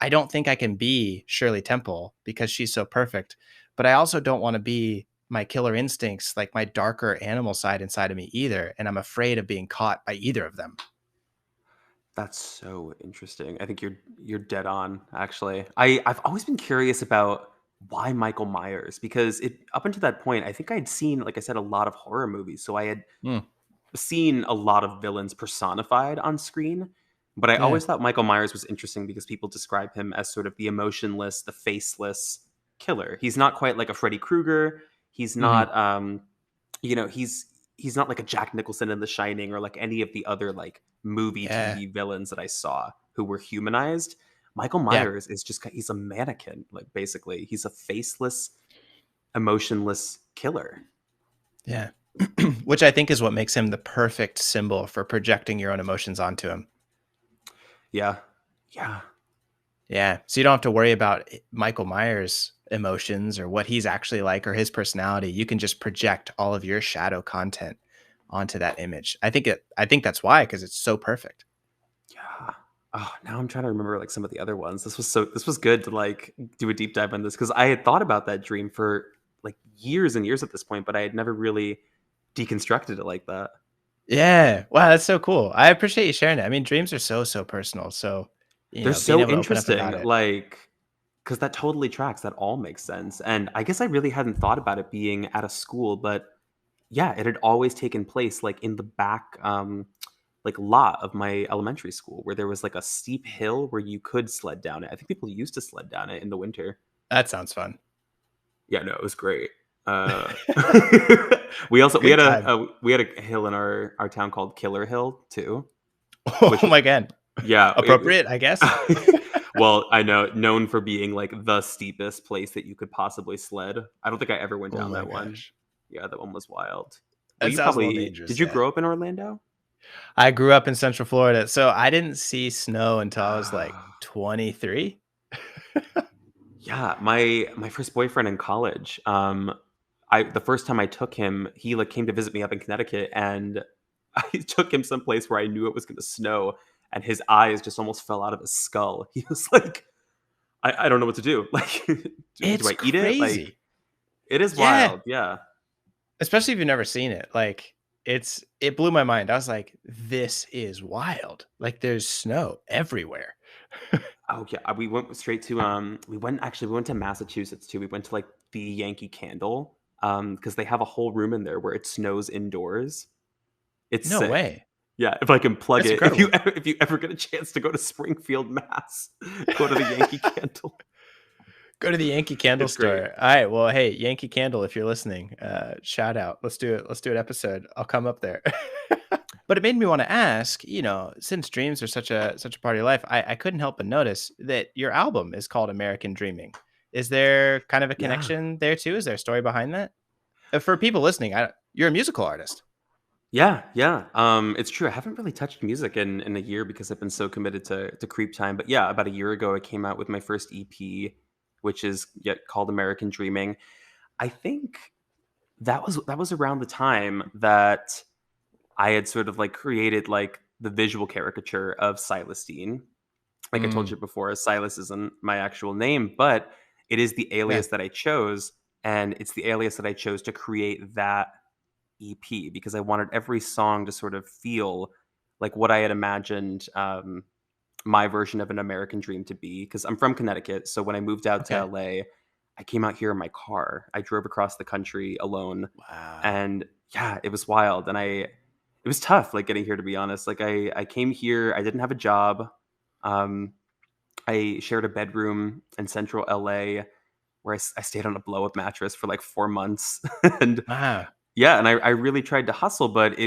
I don't think I can be Shirley Temple because she's so perfect, but I also don't want to be my killer instincts, like my darker animal side inside of me either. And I'm afraid of being caught by either of them. That's so interesting. I think you're dead on, actually. I've always been curious about why Michael Myers because it up until that point, I think I'd seen, like I said, a lot of horror movies. So I had Mm, seen a lot of villains personified on screen, but I yeah. always thought Michael Myers was interesting because people describe him as sort of the emotionless, the faceless killer. He's not quite like a Freddy Krueger. He's Hmm. not he's not like a Jack Nicholson in The Shining or like any of the other like movie Yeah. TV villains that I saw who were humanized. Michael Yeah. Myers is just he's a mannequin, like basically. He's a faceless, emotionless killer. Yeah. Which I think is what makes him the perfect symbol for projecting your own emotions onto him. Yeah. Yeah. Yeah. So you don't have to worry about Michael Myers' emotions or what he's actually like or his personality. You can just project all of your shadow content onto that image. I think that's why, because it's so perfect. Yeah. Oh, now I'm trying to remember like some of the other ones. This was good to like do a deep dive on this because I had thought about that dream for like years and years at this point, but I had never really deconstructed it like that. Yeah. Wow, that's so cool. I appreciate you sharing it. I mean, dreams are so, so personal. So, They're being so able to open up interesting, about it. like because that totally tracks. That all makes sense. And I guess I really hadn't thought about it being at a school, but yeah, it had always taken place like in the back like lot of my elementary school where there was like a steep hill where you could sled down it. I think people used to sled down it in the winter. That sounds fun. Yeah, no, it was great. Uh, we Good had time. we had a hill in our town called Killer Hill too, Oh which my God. yeah, Appropriate, I guess. well, I know known for being like the steepest place that you could possibly sled. I don't think I ever went Oh down my that one. gosh. Yeah, that one was wild. Well, That you sounds a little probably did dangerous. you Yeah. grow up in Orlando? I grew up in Central Florida, so I didn't see snow until I was like Ah, 23. yeah, my first boyfriend in college. I the first time I took him, he like came to visit me up in Connecticut, and I took him someplace where I knew it was going to snow, and his eyes just almost fell out of his skull. He was like, I don't know what to do. Like, do It's I eat it? Like, crazy. it is Yeah. wild. Yeah. especially if you've never seen it. Like it blew my mind. I was like, this is wild. Like there's snow everywhere. Oh yeah, we went straight to we went to Massachusetts too. We went to like the Yankee Candle because they have a whole room in there where it snows indoors. It's No sick. way. Yeah, if I can plug That's it, incredible. if you ever get a chance to go to Springfield, Mass, go to the Yankee Candle. Go to the Yankee Candle It's great. store. All right. Well, hey, Yankee Candle, if you're listening, shout out. Let's do it. Let's do an episode. I'll come up there. But it made me want to ask, since dreams are such a part of your life, I couldn't help but notice that your album is called American Dreaming. Is there kind of a Yeah. connection there too? Is there a story behind that? For people listening, you're a musical artist. Yeah. It's true. I haven't really touched music in a year because I've been so committed to Creep Time. But yeah, about a year ago, I came out with my first EP, which is called American Dreaming. I think that was around the time that I had sort of like created like the visual caricature of Sylas Dean. Like I told you before, Sylas isn't my actual name, but it is the alias that I chose, and it's the alias that I chose to create that EP because I wanted every song to sort of feel like what I had imagined my version of an American dream to be. Because I'm from Connecticut, so when I moved out to Okay. LA, I came out here in my car. I drove across the country alone, Wow. and yeah, it was wild. And it was tough, like getting here, to be honest. Like I came here, I didn't have a job. I shared a bedroom in central LA where I stayed on a blow up mattress for like 4 months. And Wow. yeah, and I really tried to hustle, but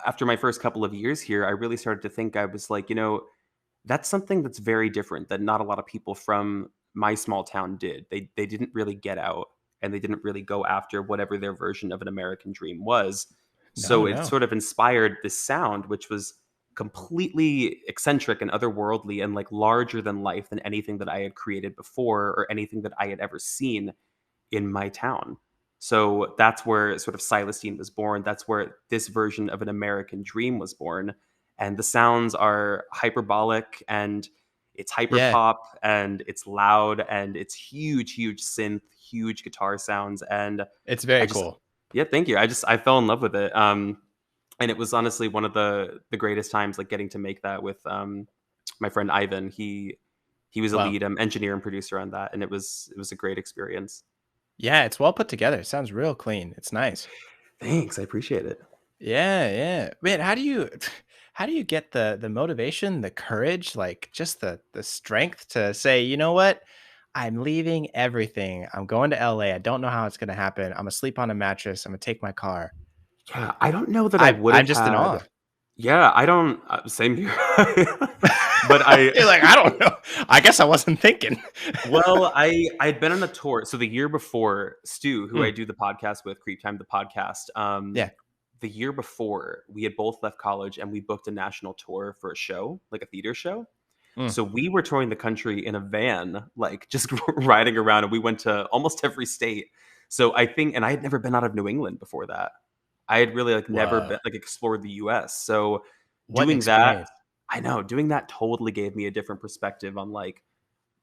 after my first couple of years here, I really started to think, I was like, that's something that's very different that not a lot of people from my small town did. They didn't really get out and they didn't really go after whatever their version of an American dream was. So it No. sort of inspired this sound, which was completely eccentric and otherworldly and like larger than life than anything that I had created before or anything that I had ever seen in my town. So that's where sort of Sylas Dean was born. That's where this version of an American dream was born. And the sounds are hyperbolic and it's hyper Yeah. pop and it's loud and it's huge synth, huge guitar sounds. And It's very I just, cool. yeah, thank you. I fell in love with it. And it was honestly one of the greatest times, like getting to make that with my friend Ivan. He was a Wow. lead engineer and producer on that, and it was a great experience. Yeah, it's well put together. It sounds real clean. It's nice. Thanks, I appreciate it. Yeah. Man, how do you get the motivation, the courage, like just the strength to say, you know what? I'm leaving everything. I'm going to LA. I don't know how it's gonna happen. I'm gonna sleep on a mattress. I'm gonna take my car. Yeah, I don't know that I would I'm have just in awe. had. Yeah, I don't. Same here. But You're like, I don't know. I guess I wasn't thinking. well, I'd been on a tour. So the year before, Stu, who I do the podcast with, Creep Time, the podcast. Yeah. The year before, we had both left college and we booked a national tour for a show, like a theater show. So we were touring the country in a van, like just riding around, and we went to almost every state. So I think, and I had never been out of New England before that. I had really like never been, like explored the US. So What an doing that, experience. I know, doing that totally gave me a different perspective on like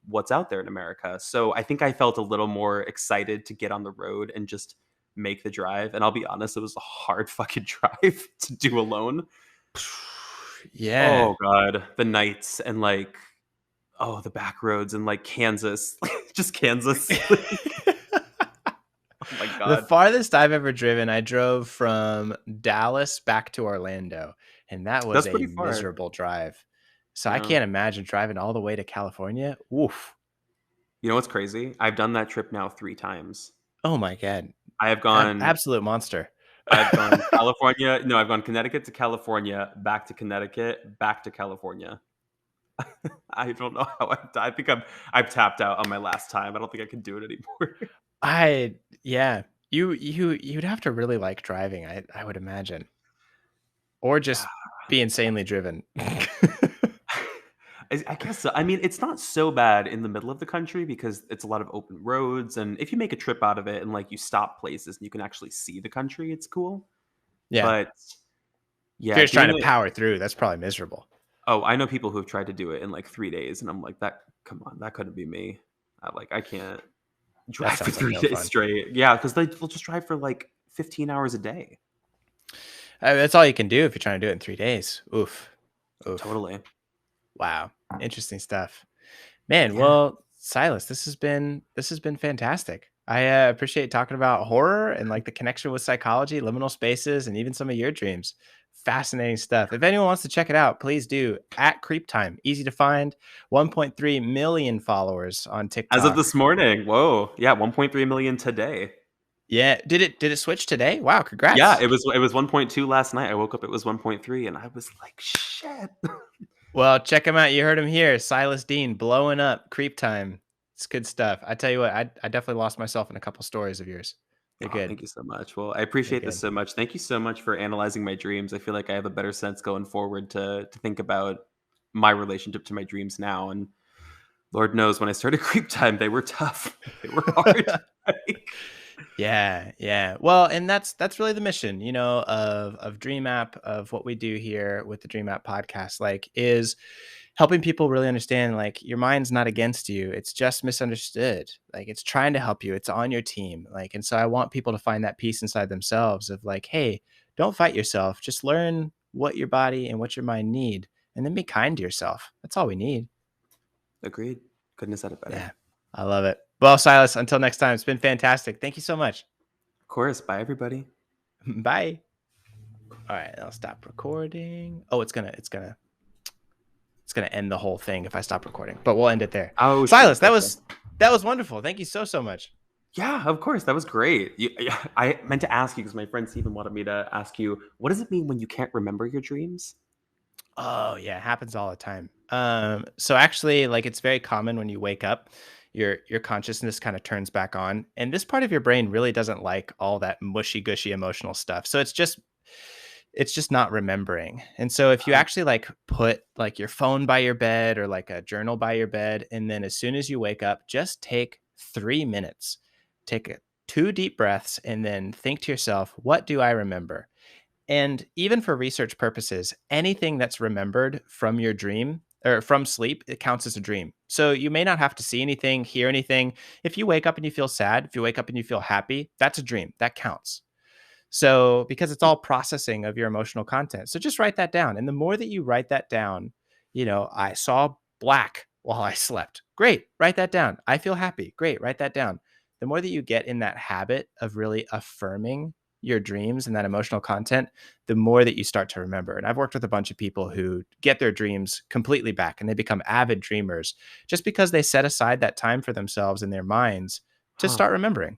what's out there in America. So I think I felt a little more excited to get on the road and just make the drive. And I'll be honest, it was a hard fucking drive to do alone. Yeah. Oh God, the nights and like, oh, the back roads and like Kansas, just Kansas. Oh my The God. farthest I've ever driven, I drove from Dallas back to Orlando, and that was That's a pretty far. miserable drive. So I Yeah. can't imagine driving all the way to California. Oof. You know what's crazy? I've done that trip now 3 times. Oh my God. I have gone Absolute monster. I've gone California. No, I've gone Connecticut to California, back to Connecticut, back to California. I don't know how I think I've tapped out on my last time. I don't think I can do it anymore. Yeah. You'd have to really like driving, I would imagine. Or just be insanely driven. I guess so. I mean, it's not so bad in the middle of the country because it's a lot of open roads, and if you make a trip out of it and like you stop places and you can actually see the country, it's cool. Yeah. But If yeah, you're just trying doing to it. power through, that's probably miserable. Oh, I know people who have tried to do it in like 3 days, and I'm like, that. Come on, that couldn't be me. I can't drive for sounds like 3 no days fun. straight. Yeah, because they'll just drive for like 15 hours a day. That's all you can do if you're trying to do it in 3 days. Oof. Totally. Wow. Interesting stuff. Man, Yeah. well, Sylas, this has been fantastic. I appreciate talking about horror and like the connection with psychology, liminal spaces, and even some of your dreams. Fascinating stuff. If anyone wants to check it out, please do at Creep Time. Easy to find. 1.3 million followers on As of TikTok. this morning. Whoa. Yeah, 1.3 million today. Yeah. Did it switch today? Wow, Yeah, congrats. it was 1.2 last night. I woke up, it was 1.3, and I was like, shit. Well, check him out. You heard him here. Sylas Dean blowing up Creep Time. It's good stuff. I tell you what, I definitely lost myself in a couple stories of yours. They're Oh, good. thank you so much. Well, I They're appreciate this good. so much. Thank you so much for analyzing my dreams. I feel like I have a better sense going forward to think about my relationship to my dreams now. And Lord knows when I started Creep Time, they were tough. They were hard. Like, Yeah. Well, and that's really the mission, of DreamApp, of what we do here with the DreamApp podcast, like is helping people really understand like your mind's not against you. It's just misunderstood. Like it's trying to help you. It's on your team. Like, and so I want people to find that peace inside themselves of like, hey, don't fight yourself. Just learn what your body and what your mind need, and then be kind to yourself. That's all we need. agreed. Couldn't have said it better. Yeah. I love it. Well, Sylas, until next time, it's been fantastic. Thank you so much. Of course. Bye, everybody. Bye. All right, I'll stop recording. Oh, it's gonna end the whole thing if I stop recording, but we'll end it there. Oh, Sylas, shit. that was wonderful. Thank you so much. Yeah, of course. That was great. I meant to ask you because my friend Steven wanted me to ask you, what does it mean when you can't remember your dreams? Oh yeah, it happens all the time. So actually, like it's very common when you wake up, your consciousness kind of turns back on, and this part of your brain really doesn't like all that mushy gushy emotional stuff. So it's just not remembering. And so if you actually like put like your phone by your bed or like a journal by your bed, and then as soon as you wake up, just take 3 minutes, take 2 deep breaths, and then think to yourself, what do I remember? And even for research purposes, anything that's remembered from your dream or from sleep, it counts as a dream. So you may not have to see anything, hear anything. If you wake up and you feel sad, if you wake up and you feel happy, that's a dream. That counts. So, because it's all processing of your emotional content. So just write that down. And the more that you write that down, I saw black while I slept. Great. Write that down. I feel happy. Great. Write that down. The more that you get in that habit of really affirming your dreams and that emotional content, the more that you start to remember. And I've worked with a bunch of people who get their dreams completely back and they become avid dreamers just because they set aside that time for themselves in their minds to Huh. start remembering.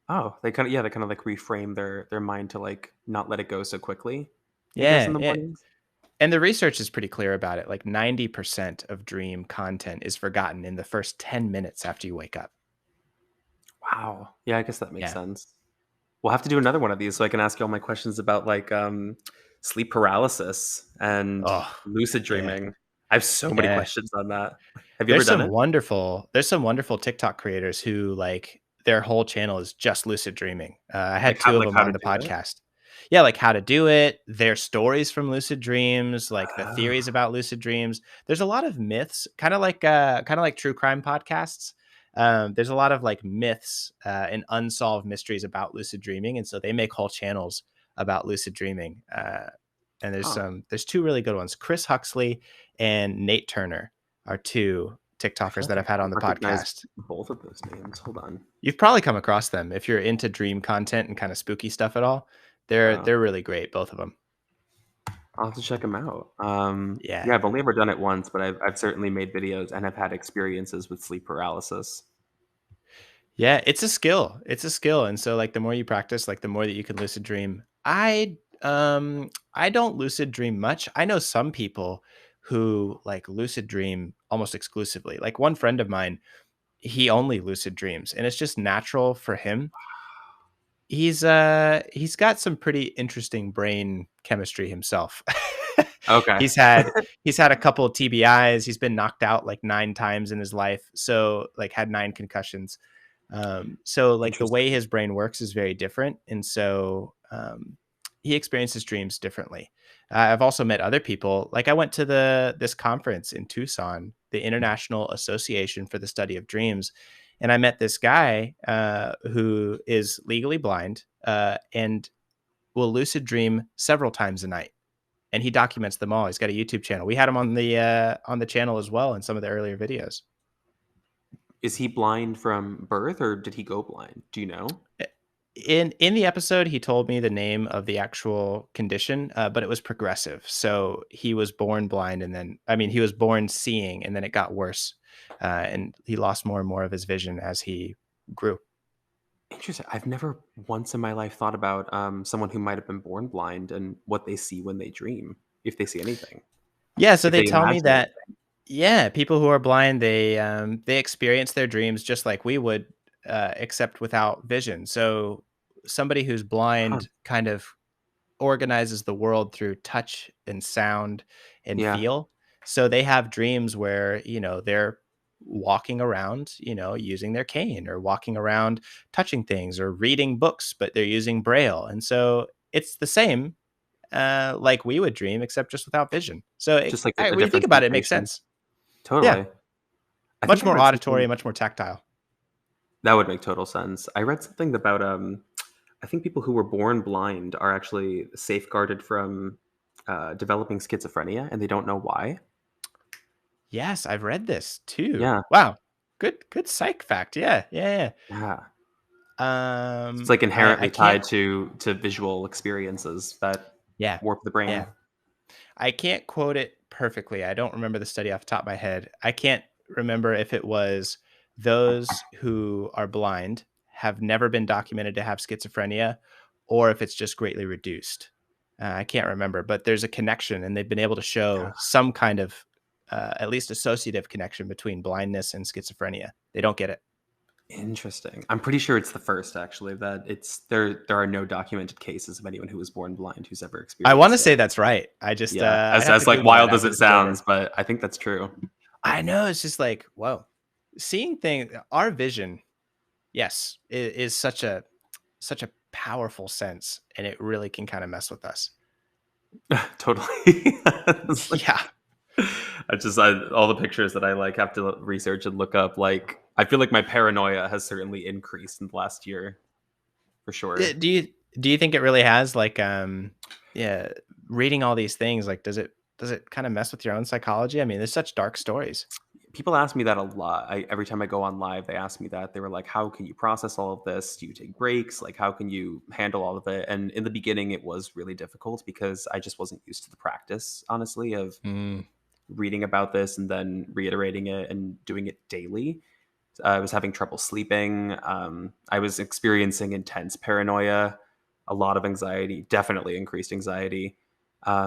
Oh, they kind of like reframe their mind to like not let it go so quickly. I guess in Yeah. the Yeah. mornings. And the research is pretty clear about it. Like 90% of dream content is forgotten in the first 10 minutes after you wake up. Wow. Yeah, I guess that makes Yeah. sense. We'll have to do another one of these so I can ask you all my questions about like sleep paralysis and Oh, lucid yeah. dreaming. I have so many Yeah. questions on that. Have you ever done it? There's some wonderful TikTok creators who like their whole channel is just lucid dreaming. I had Like how, 2 of like them how on to the do it? podcast. Yeah, like how to do it, their stories from lucid dreams, like the Oh, theories about lucid dreams. There's a lot of myths, kind of like true crime podcasts. There's a lot of like myths and unsolved mysteries about lucid dreaming, and so they make whole channels about lucid dreaming. And huh. there's 2 really good ones. Chris Huxley and Nate Turner are 2 I feel TikTokers like that I've had I on the recognize podcast. both of those names. Hold on. You've probably come across them if you're into dream content and kind of spooky stuff at all. Yeah, They're really great, both of them. I'll have to check them out. Yeah. Yeah, I've only ever done it once, but I've certainly made videos and have had experiences with sleep paralysis. Yeah, it's a skill. It's a skill. And so like the more you practice, like the more that you can lucid dream. I don't lucid dream much. I know some people who like lucid dream almost exclusively. Like one friend of mine, he only lucid dreams and it's just natural for him. He's got some pretty interesting brain chemistry himself. Okay, He's had a couple of TBIs. He's been knocked out like 9 times in his life. So like had 9 concussions. So like the way interesting. his brain works is very different. And so he experiences dreams differently. I've also met other people. Like I went to this conference in Tucson, the International Association for the Study of Dreams. And I met this guy who is legally blind and will lucid dream several times a night. And he documents them all. He's got a YouTube channel. We had him on the channel as well in some of the earlier videos. Is he blind from birth, or did he go blind? Do you know? In the episode, he told me the name of the actual condition, but it was progressive. So he was born blind, and then he was born seeing, and then it got worse, and he lost more and more of his vision as he grew. Interesting. I've never once in my life thought about someone who might have been born blind and what they see when they dream, if they see anything. Yeah, so If they tell me imagine that anything. people who are blind, they experience their dreams just like we would, except without vision. So somebody who's Huh. blind kind of organizes the world through touch and sound and Yeah. feel. So they have dreams where, they're walking around, using their cane, or walking around touching things, or reading books, but they're using Braille. And so it's the same like we would dream, except just without vision. So Just like a when you think different about it, it makes sensation. sense. Yeah. Totally. I think Much I more read auditory, something much more tactile. that would make total sense. I read something about I think people who were born blind are actually safeguarded from developing schizophrenia, and they don't know why. Yes, I've read this too. Yeah. Wow. Good psych fact. Yeah. Yeah. Yeah. Yeah. It's like I inherently can't. tied to visual experiences that Yeah. warp the brain. Yeah. I can't quote it perfectly. I don't remember the study off the top of my head. I can't remember if it was those who are blind have never been documented to have schizophrenia, or if it's just greatly reduced. I can't remember, but there's a connection, and they've been able to show some kind of at least associative connection between blindness and schizophrenia. They don't get it. Interesting. I'm pretty sure it's the first, actually, that it's there are no documented cases of anyone who was born blind who's ever I want to experienced it. say that's right. I just Yeah. I'd have As to like Google that wild as after it this is over. sounds, but I think that's true. I know, it's just like, whoa, seeing things. Our vision, yes, is such a powerful sense, and it really can kind of mess with us. Totally. Yeah. All the pictures that I like have to research and look up. Like, I feel like my paranoia has certainly increased in the last year, for sure. Do you think it really has? Like, yeah, reading all these things, like, does it kind of mess with your own psychology? I mean, there's such dark stories. People ask me that a lot. Every time I go on live, they ask me that. They were like, "How can you process all of this? Do you take breaks? Like, how can you handle all of it?" And in the beginning, it was really difficult because I just wasn't used to the practice, honestly, of reading about this and then reiterating it and doing it daily. I was having trouble sleeping. I was experiencing intense paranoia, a lot of anxiety, definitely increased anxiety. But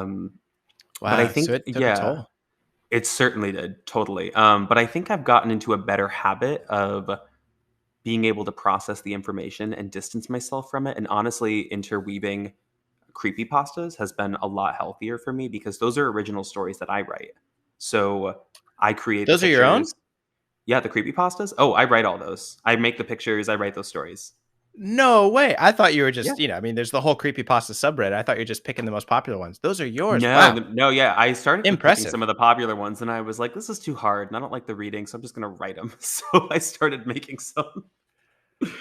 I Wow, so think, it took a yeah, toll. it certainly did, totally. But I think I've gotten into a better habit of being able to process the information and distance myself from it. And honestly, interweaving creepypastas has been a lot healthier for me because those are original stories that I write. So I create the Those are your own? pictures. Yeah, the creepypastas. Oh, I write all those. I make the pictures. I write those stories. No way. I thought you were Yeah. just, there's the whole creepypasta subreddit. I thought you were just picking the most popular ones. Those are yours. No, Wow. no, yeah. I started with picking some Impressive. of the popular ones, and I was like, "This is too hard, and I don't like the reading, so I'm just gonna write them." So I started making some.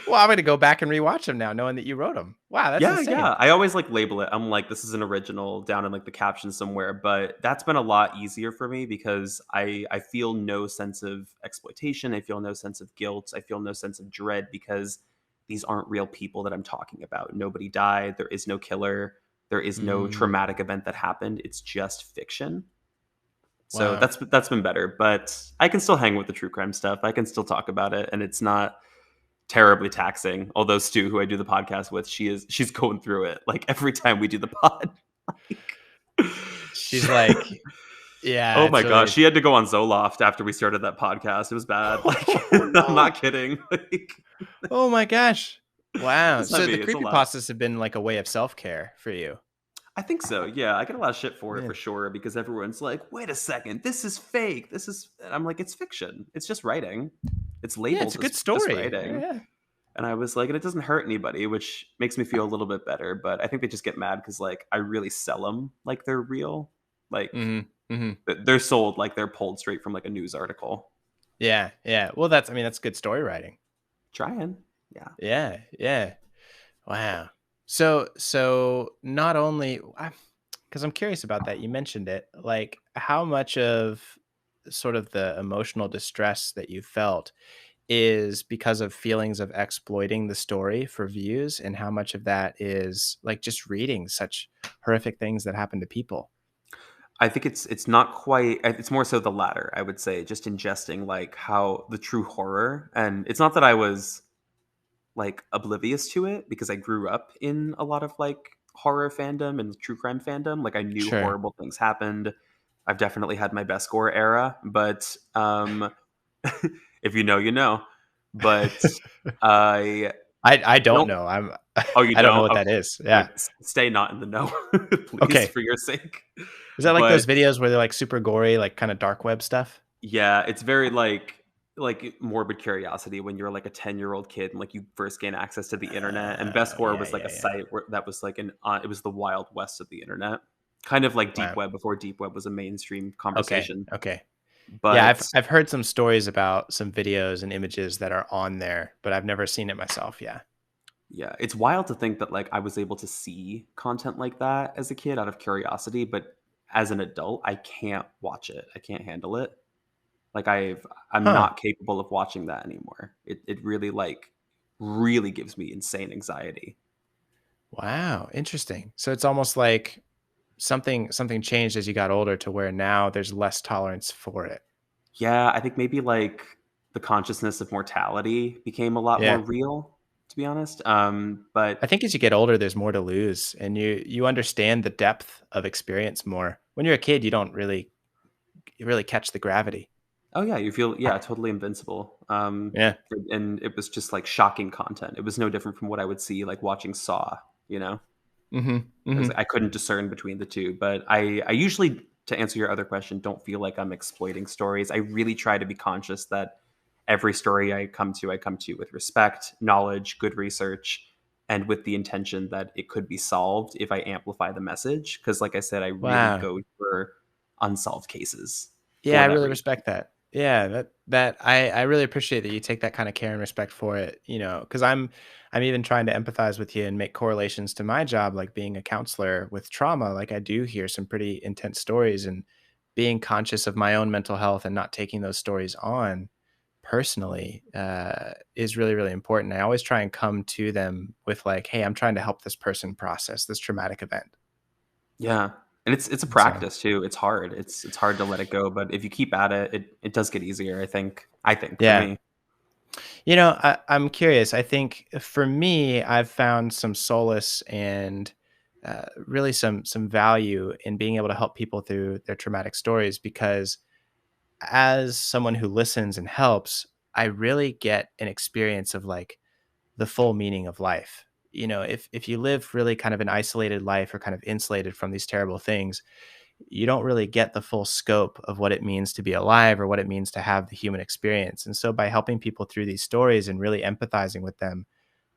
Well, I'm going to go back and rewatch them now, knowing that you wrote them. Wow, that's Yeah, insane. yeah. I always like label it. I'm like, this is an original down in like the caption somewhere, but that's been a lot easier for me because I feel no sense of exploitation. I feel no sense of guilt. I feel no sense of dread because these aren't real people that I'm talking about. Nobody died. There is no killer. There is no traumatic event that happened. It's just fiction. So Wow. that's been better, but I can still hang with the true crime stuff. I can still talk about it, and it's not terribly taxing. Although Stu, who I do the podcast with, she's going through it like every time we do the pod. She's like, yeah. Oh my it's really, gosh, she had to go on Zoloft after we started that podcast. It was bad. Like, Oh, no. I'm not kidding. Like, Oh my gosh. Wow. it's So the heavy. It's a lot. creepypastas have been like a way of self-care for you. I think so. Yeah, I get a lot of shit for it Yeah. for sure because everyone's like, "Wait a second, this is fake. This is." And I'm like, "It's fiction. It's just writing. It's labeled Yeah, it's a good as just story. writing." Yeah. And I was like, and it doesn't hurt anybody, which makes me feel a little bit better. But I think they just get mad because like I really sell them like they're real. Like they're sold like they're pulled straight from like a news article. Yeah. Yeah. Well, that's good story writing. Trying. Yeah. Yeah, yeah. Wow. So not only, because I'm curious about that, you mentioned it, like how much of sort of the emotional distress that you felt is because of feelings of exploiting the story for views, and how much of that is like just reading such horrific things that happen to people? I think it's not quite. It's more so the latter. I would say just ingesting like how the true horror, and it's not that I was like oblivious to it because I grew up in a lot of like horror fandom and true crime fandom. Like I knew Sure. horrible things happened. I've definitely had my best gore era, but if you know, you know. But I I don't don't. know. Oh, you I don't know don't? what that Okay, is. good. Yeah. Stay not in the know, please, Okay. for your sake. Is that like But those videos where they're like super gory, like kind of dark web stuff? yeah, it's very like morbid curiosity when you're like a 10-year-old kid and like you first gain access to the internet. And Best Gore Yeah, was like yeah, a yeah. site where that was like it was the wild west of the internet. Kind of like Deep Wow. Web before Deep Web was a mainstream Okay. conversation. Okay. Yeah, But I've heard some stories about some videos and images that are on there, but I've never seen it myself. Yeah. yeah, it's wild to think that like I was able to see content like that as a kid out of curiosity, but as an adult, I can't watch it. I can't handle it. Like I'm Huh. not capable of watching that anymore. It really like really gives me insane anxiety. Wow. Interesting. So it's almost like something changed as you got older to where now there's less tolerance for it. Yeah, I think maybe like the consciousness of mortality became a lot more Yeah. real, to be honest. I But think as you get older, there's more to lose, and you understand the depth of experience more. When you're a kid, you really catch the gravity. oh yeah, you feel yeah totally invincible. Yeah. And it was just like shocking content. It was no different from what I would see like watching Saw. You know, Mhm. it was Mhm. I couldn't discern between the two. But I usually, to answer your other question, don't feel like I'm exploiting stories. I really try to be conscious that every story I come to with respect, knowledge, good research, and with the intention that it could be solved if I amplify the message. Because, like I said, I really Wow. go for unsolved cases Yeah, for I that really reason. respect that. Yeah, that I really appreciate that you take that kind of care and respect for it, because I'm even trying to empathize with you and make correlations to my job, like being a counselor with trauma. Like I do hear some pretty intense stories, and being conscious of my own mental health and not taking those stories on personally is really, really important. I always try and come to them with like, hey, I'm trying to help this person process this traumatic event. Yeah, and it's a So practice too. It's hard. It's hard to let it go, but if you keep at it, it does get easier. I think. I think for yeah. me. I'm curious. I think for me, I've found some solace and really some value in being able to help people through their traumatic stories, because as someone who listens and helps, I really get an experience of like the full meaning of life. If you live really kind of an isolated life or kind of insulated from these terrible things, you don't really get the full scope of what it means to be alive or what it means to have the human experience. And so by helping people through these stories and really empathizing with them,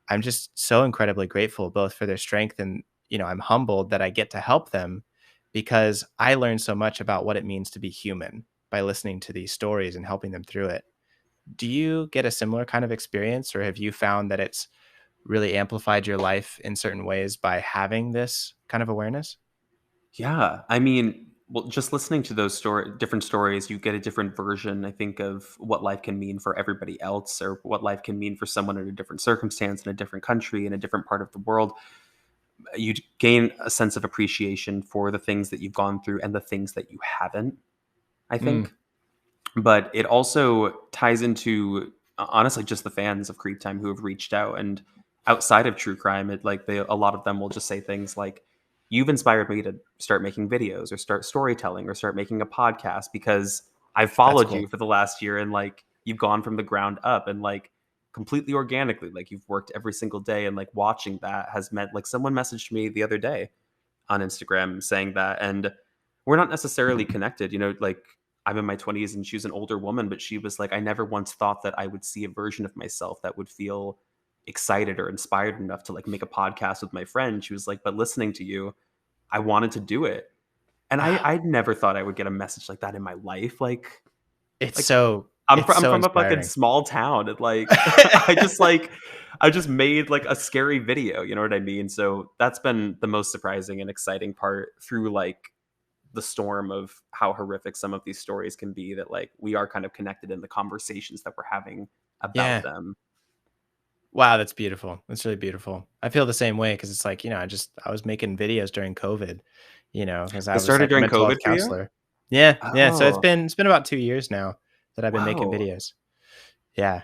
I'm just so incredibly grateful both for their strength, and I'm humbled that I get to help them, because I learned so much about what it means to be human by listening to these stories and helping them through it. Do you get a similar kind of experience, or have you found that it's really amplified your life in certain ways by having this kind of awareness? Yeah, I mean, well, just listening to those different stories, you get a different version, I think, of what life can mean for everybody else, or what life can mean for someone in a different circumstance, in a different country, in a different part of the world. You gain a sense of appreciation for the things that you've gone through and the things that you haven't, I Mm, think. But it also ties into honestly just the fans of Creep Time who have reached out, and outside of true crime, a lot of them will just say things like, "You've inspired me to start making videos or start storytelling or start making a podcast because I've that's followed you cool. for the last year and like you've gone from the ground up and like completely organically, like you've worked every single day, and like watching that has meant like someone messaged me the other day on Instagram saying that. And we're not necessarily connected, like I'm in my 20s and she's an older woman, but she was like, I never once thought that I would see a version of myself that would feel excited or inspired enough to like make a podcast with my friend. She was like, but listening to you, I wanted to do it. And I never thought I would get a message like that in my life. It's Like, so It's so from a fucking inspiring. small town, and like I just made like a scary video, you know what I mean? So that's been the most surprising and exciting part through like the storm of how horrific some of these stories can be, that like we are kind of connected in the conversations that we're having about Yeah. them. Wow, that's beautiful. That's really beautiful. I feel the same way because it's like, I was making videos during COVID, because I It was started like a during mental COVID health for you? counselor. Yeah, yeah. So Oh, it's been about 2 years now that I've been making wow. videos. Yeah,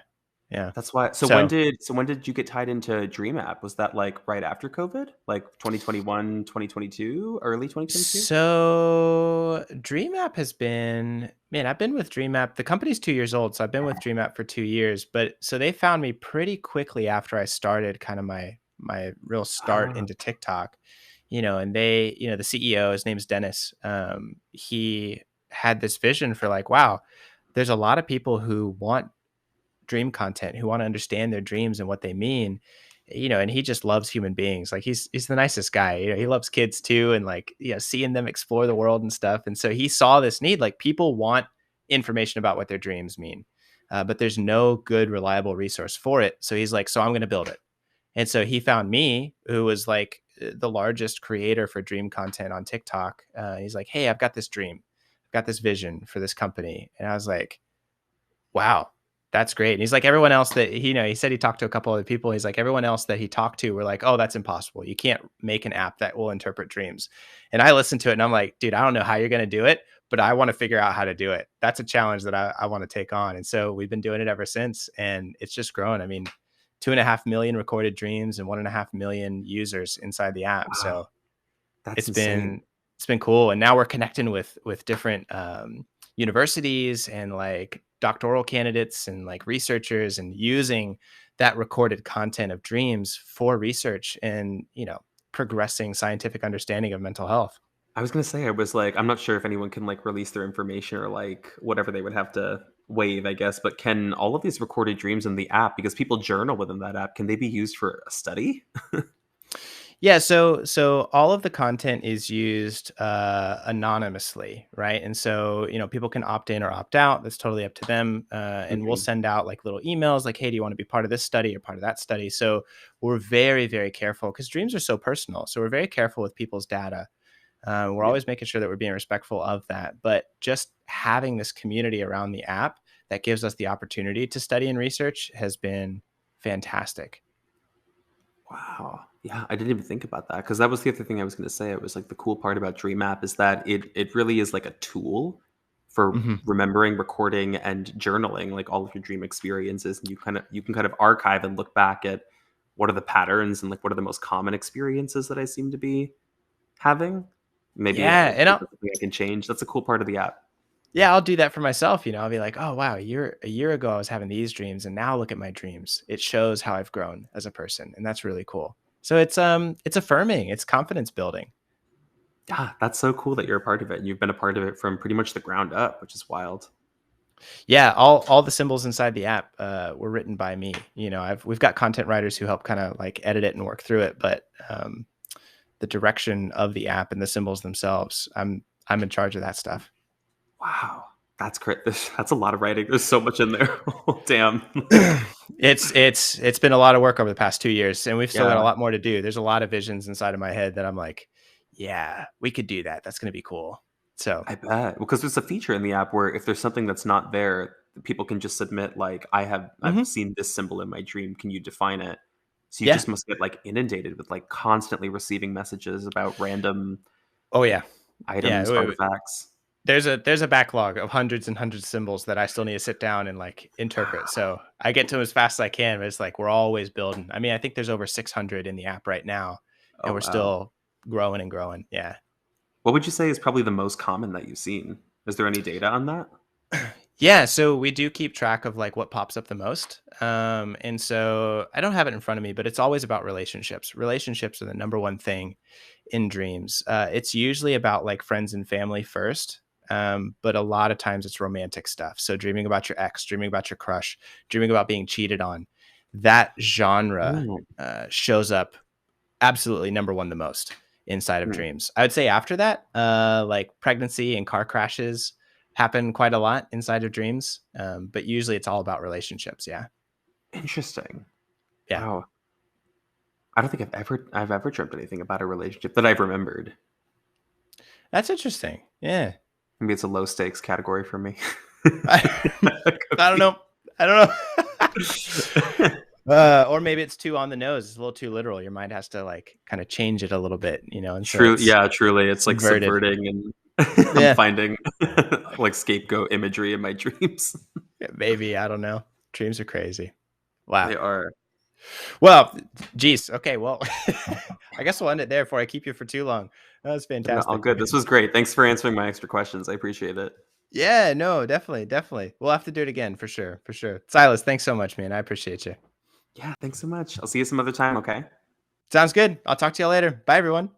yeah. That's why. So So when did you get tied into DreamApp? Was that like right after COVID? Like 2021, 2022, early 2022? So DreamApp has been, man, I've been with DreamApp. The company's 2 years old, so I've been with DreamApp for 2 years. But so they found me pretty quickly after I started kind of my real start Oh, into TikTok, and they, the CEO, his name's Dennis. He had this vision for like, wow, there's a lot of people who want dream content, who want to understand their dreams and what they mean, and he just loves human beings. Like he's the nicest guy. He loves kids too, and like, seeing them explore the world and stuff. And so he saw this need, like people want information about what their dreams mean, but there's no good reliable resource for it. So he's like, so I'm going to build it. And so he found me, who was like the largest creator for dream content on TikTok. He's like, hey, I've got this dream, I've got this vision for this company. And I was like, wow, that's great. And he's like, everyone else that he said he talked to a couple other people. He's like, everyone else that he talked to were like, oh, that's impossible. You can't make an app that will interpret dreams. And I listened to it and I'm like, dude, I don't know how you're going to do it, but I want to figure out how to do it. That's a challenge that I want to take on. And so we've been doing it ever since. And it's just grown. I mean, 2.5 million recorded dreams and 1.5 million users inside the app. wow. So That's it's insane. been cool. And now we're connecting with different universities and like doctoral candidates and like researchers, and using that recorded content of dreams for research and progressing scientific understanding of mental health. I was gonna say, I was like, I'm not sure if anyone can like release their information or like whatever they would have to waive, I guess. But can all of these recorded dreams in the app, because people journal within that app, can they be used for a study? Yeah, so all of the content is used anonymously, right? And so people can opt in or opt out. That's totally up to them. And we'll Mhm. send out like little emails, like, "Hey, do you want to be part of this study or part of that study?" So we're very, very careful because dreams are so personal. So we're very careful with people's data. We're Yeah. always making sure that we're being respectful of that. But just having this community around the app that gives us the opportunity to study and research has been fantastic. Wow. Yeah, I didn't even think about that, because that was the other thing I was going to say. It was like the cool part about DreamApp is that it really is like a tool for Mhm. remembering, recording, and journaling like all of your dream experiences, and you can kind of archive and look back at what are the patterns and like what are the most common experiences that I seem to be having. Maybe Yeah, and if that's something I can change. That's a cool part of the app. I'll do that for myself. I'll be like, oh wow, a year ago I was having these dreams, and now look at my dreams. It shows how I've grown as a person, and that's really cool. So it's affirming, it's confidence building. Yeah, that's so cool that you're a part of it, and you've been a part of it from pretty much the ground up, which is wild. Yeah, all the symbols inside the app were written by me. We've got content writers who help kind of like edit it and work through it, but the direction of the app and the symbols themselves, I'm in charge of that stuff. Wow, that's great. That's a lot of writing. There's so much in there. Oh, damn. It's been a lot of work over the past 2 years, and we've still got a Yeah, lot more to do. There's a lot of visions inside of my head that I'm like, yeah, we could do that. That's going to be cool. So I bet. Because there's a feature in the app where if there's something that's not there, people can just submit like, I've mhm. seen this symbol in my dream. Can you define it? So you Yeah. just must get like inundated with like constantly receiving messages about random Oh yeah. Yeah. items, artifacts. There's a backlog of hundreds and hundreds of symbols that I still need to sit down and like interpret. So I get to them as fast as I can, but it's like we're always building. I mean, I think there's over 600 in the app right now, and Oh we're wow. still growing and growing. Yeah. What would you say is probably the most common that you've seen? Is there any data on that? Yeah, so we do keep track of like what pops up the most. And so I don't have it in front of me, but it's always about relationships. Relationships are the number one thing in dreams. It's usually about like friends and family first. But a lot of times it's romantic stuff. So dreaming about your ex, dreaming about your crush, dreaming about being cheated on. That genre Mm, shows up absolutely number one the most inside of mm. dreams. I would say after that, like pregnancy and car crashes happen quite a lot inside of dreams. But usually it's all about relationships. Yeah. Interesting. Yeah. Wow. I don't think I've ever dreamt anything about a relationship that I've remembered. That's interesting. Yeah. Maybe it's a low stakes category for me. I don't know. Or maybe it's too on the nose. It's a little too literal. Your mind has to like kind of change it a little bit, you know. And so truly. It's like subverting, and I'm finding like scapegoat imagery in my dreams. Maybe, I don't know. Dreams are crazy. Wow. They are. Well, geez. Okay. Well, I guess we'll end it there before I keep you for too long. That was fantastic. All good. This was great. Thanks for answering my extra questions. I appreciate it. Yeah, no, definitely. We'll have to do it again for sure. Sylas, thanks so much, man. I appreciate you. Yeah, thanks so much. I'll see you some other time, okay? Sounds good. I'll talk to you later. Bye, everyone.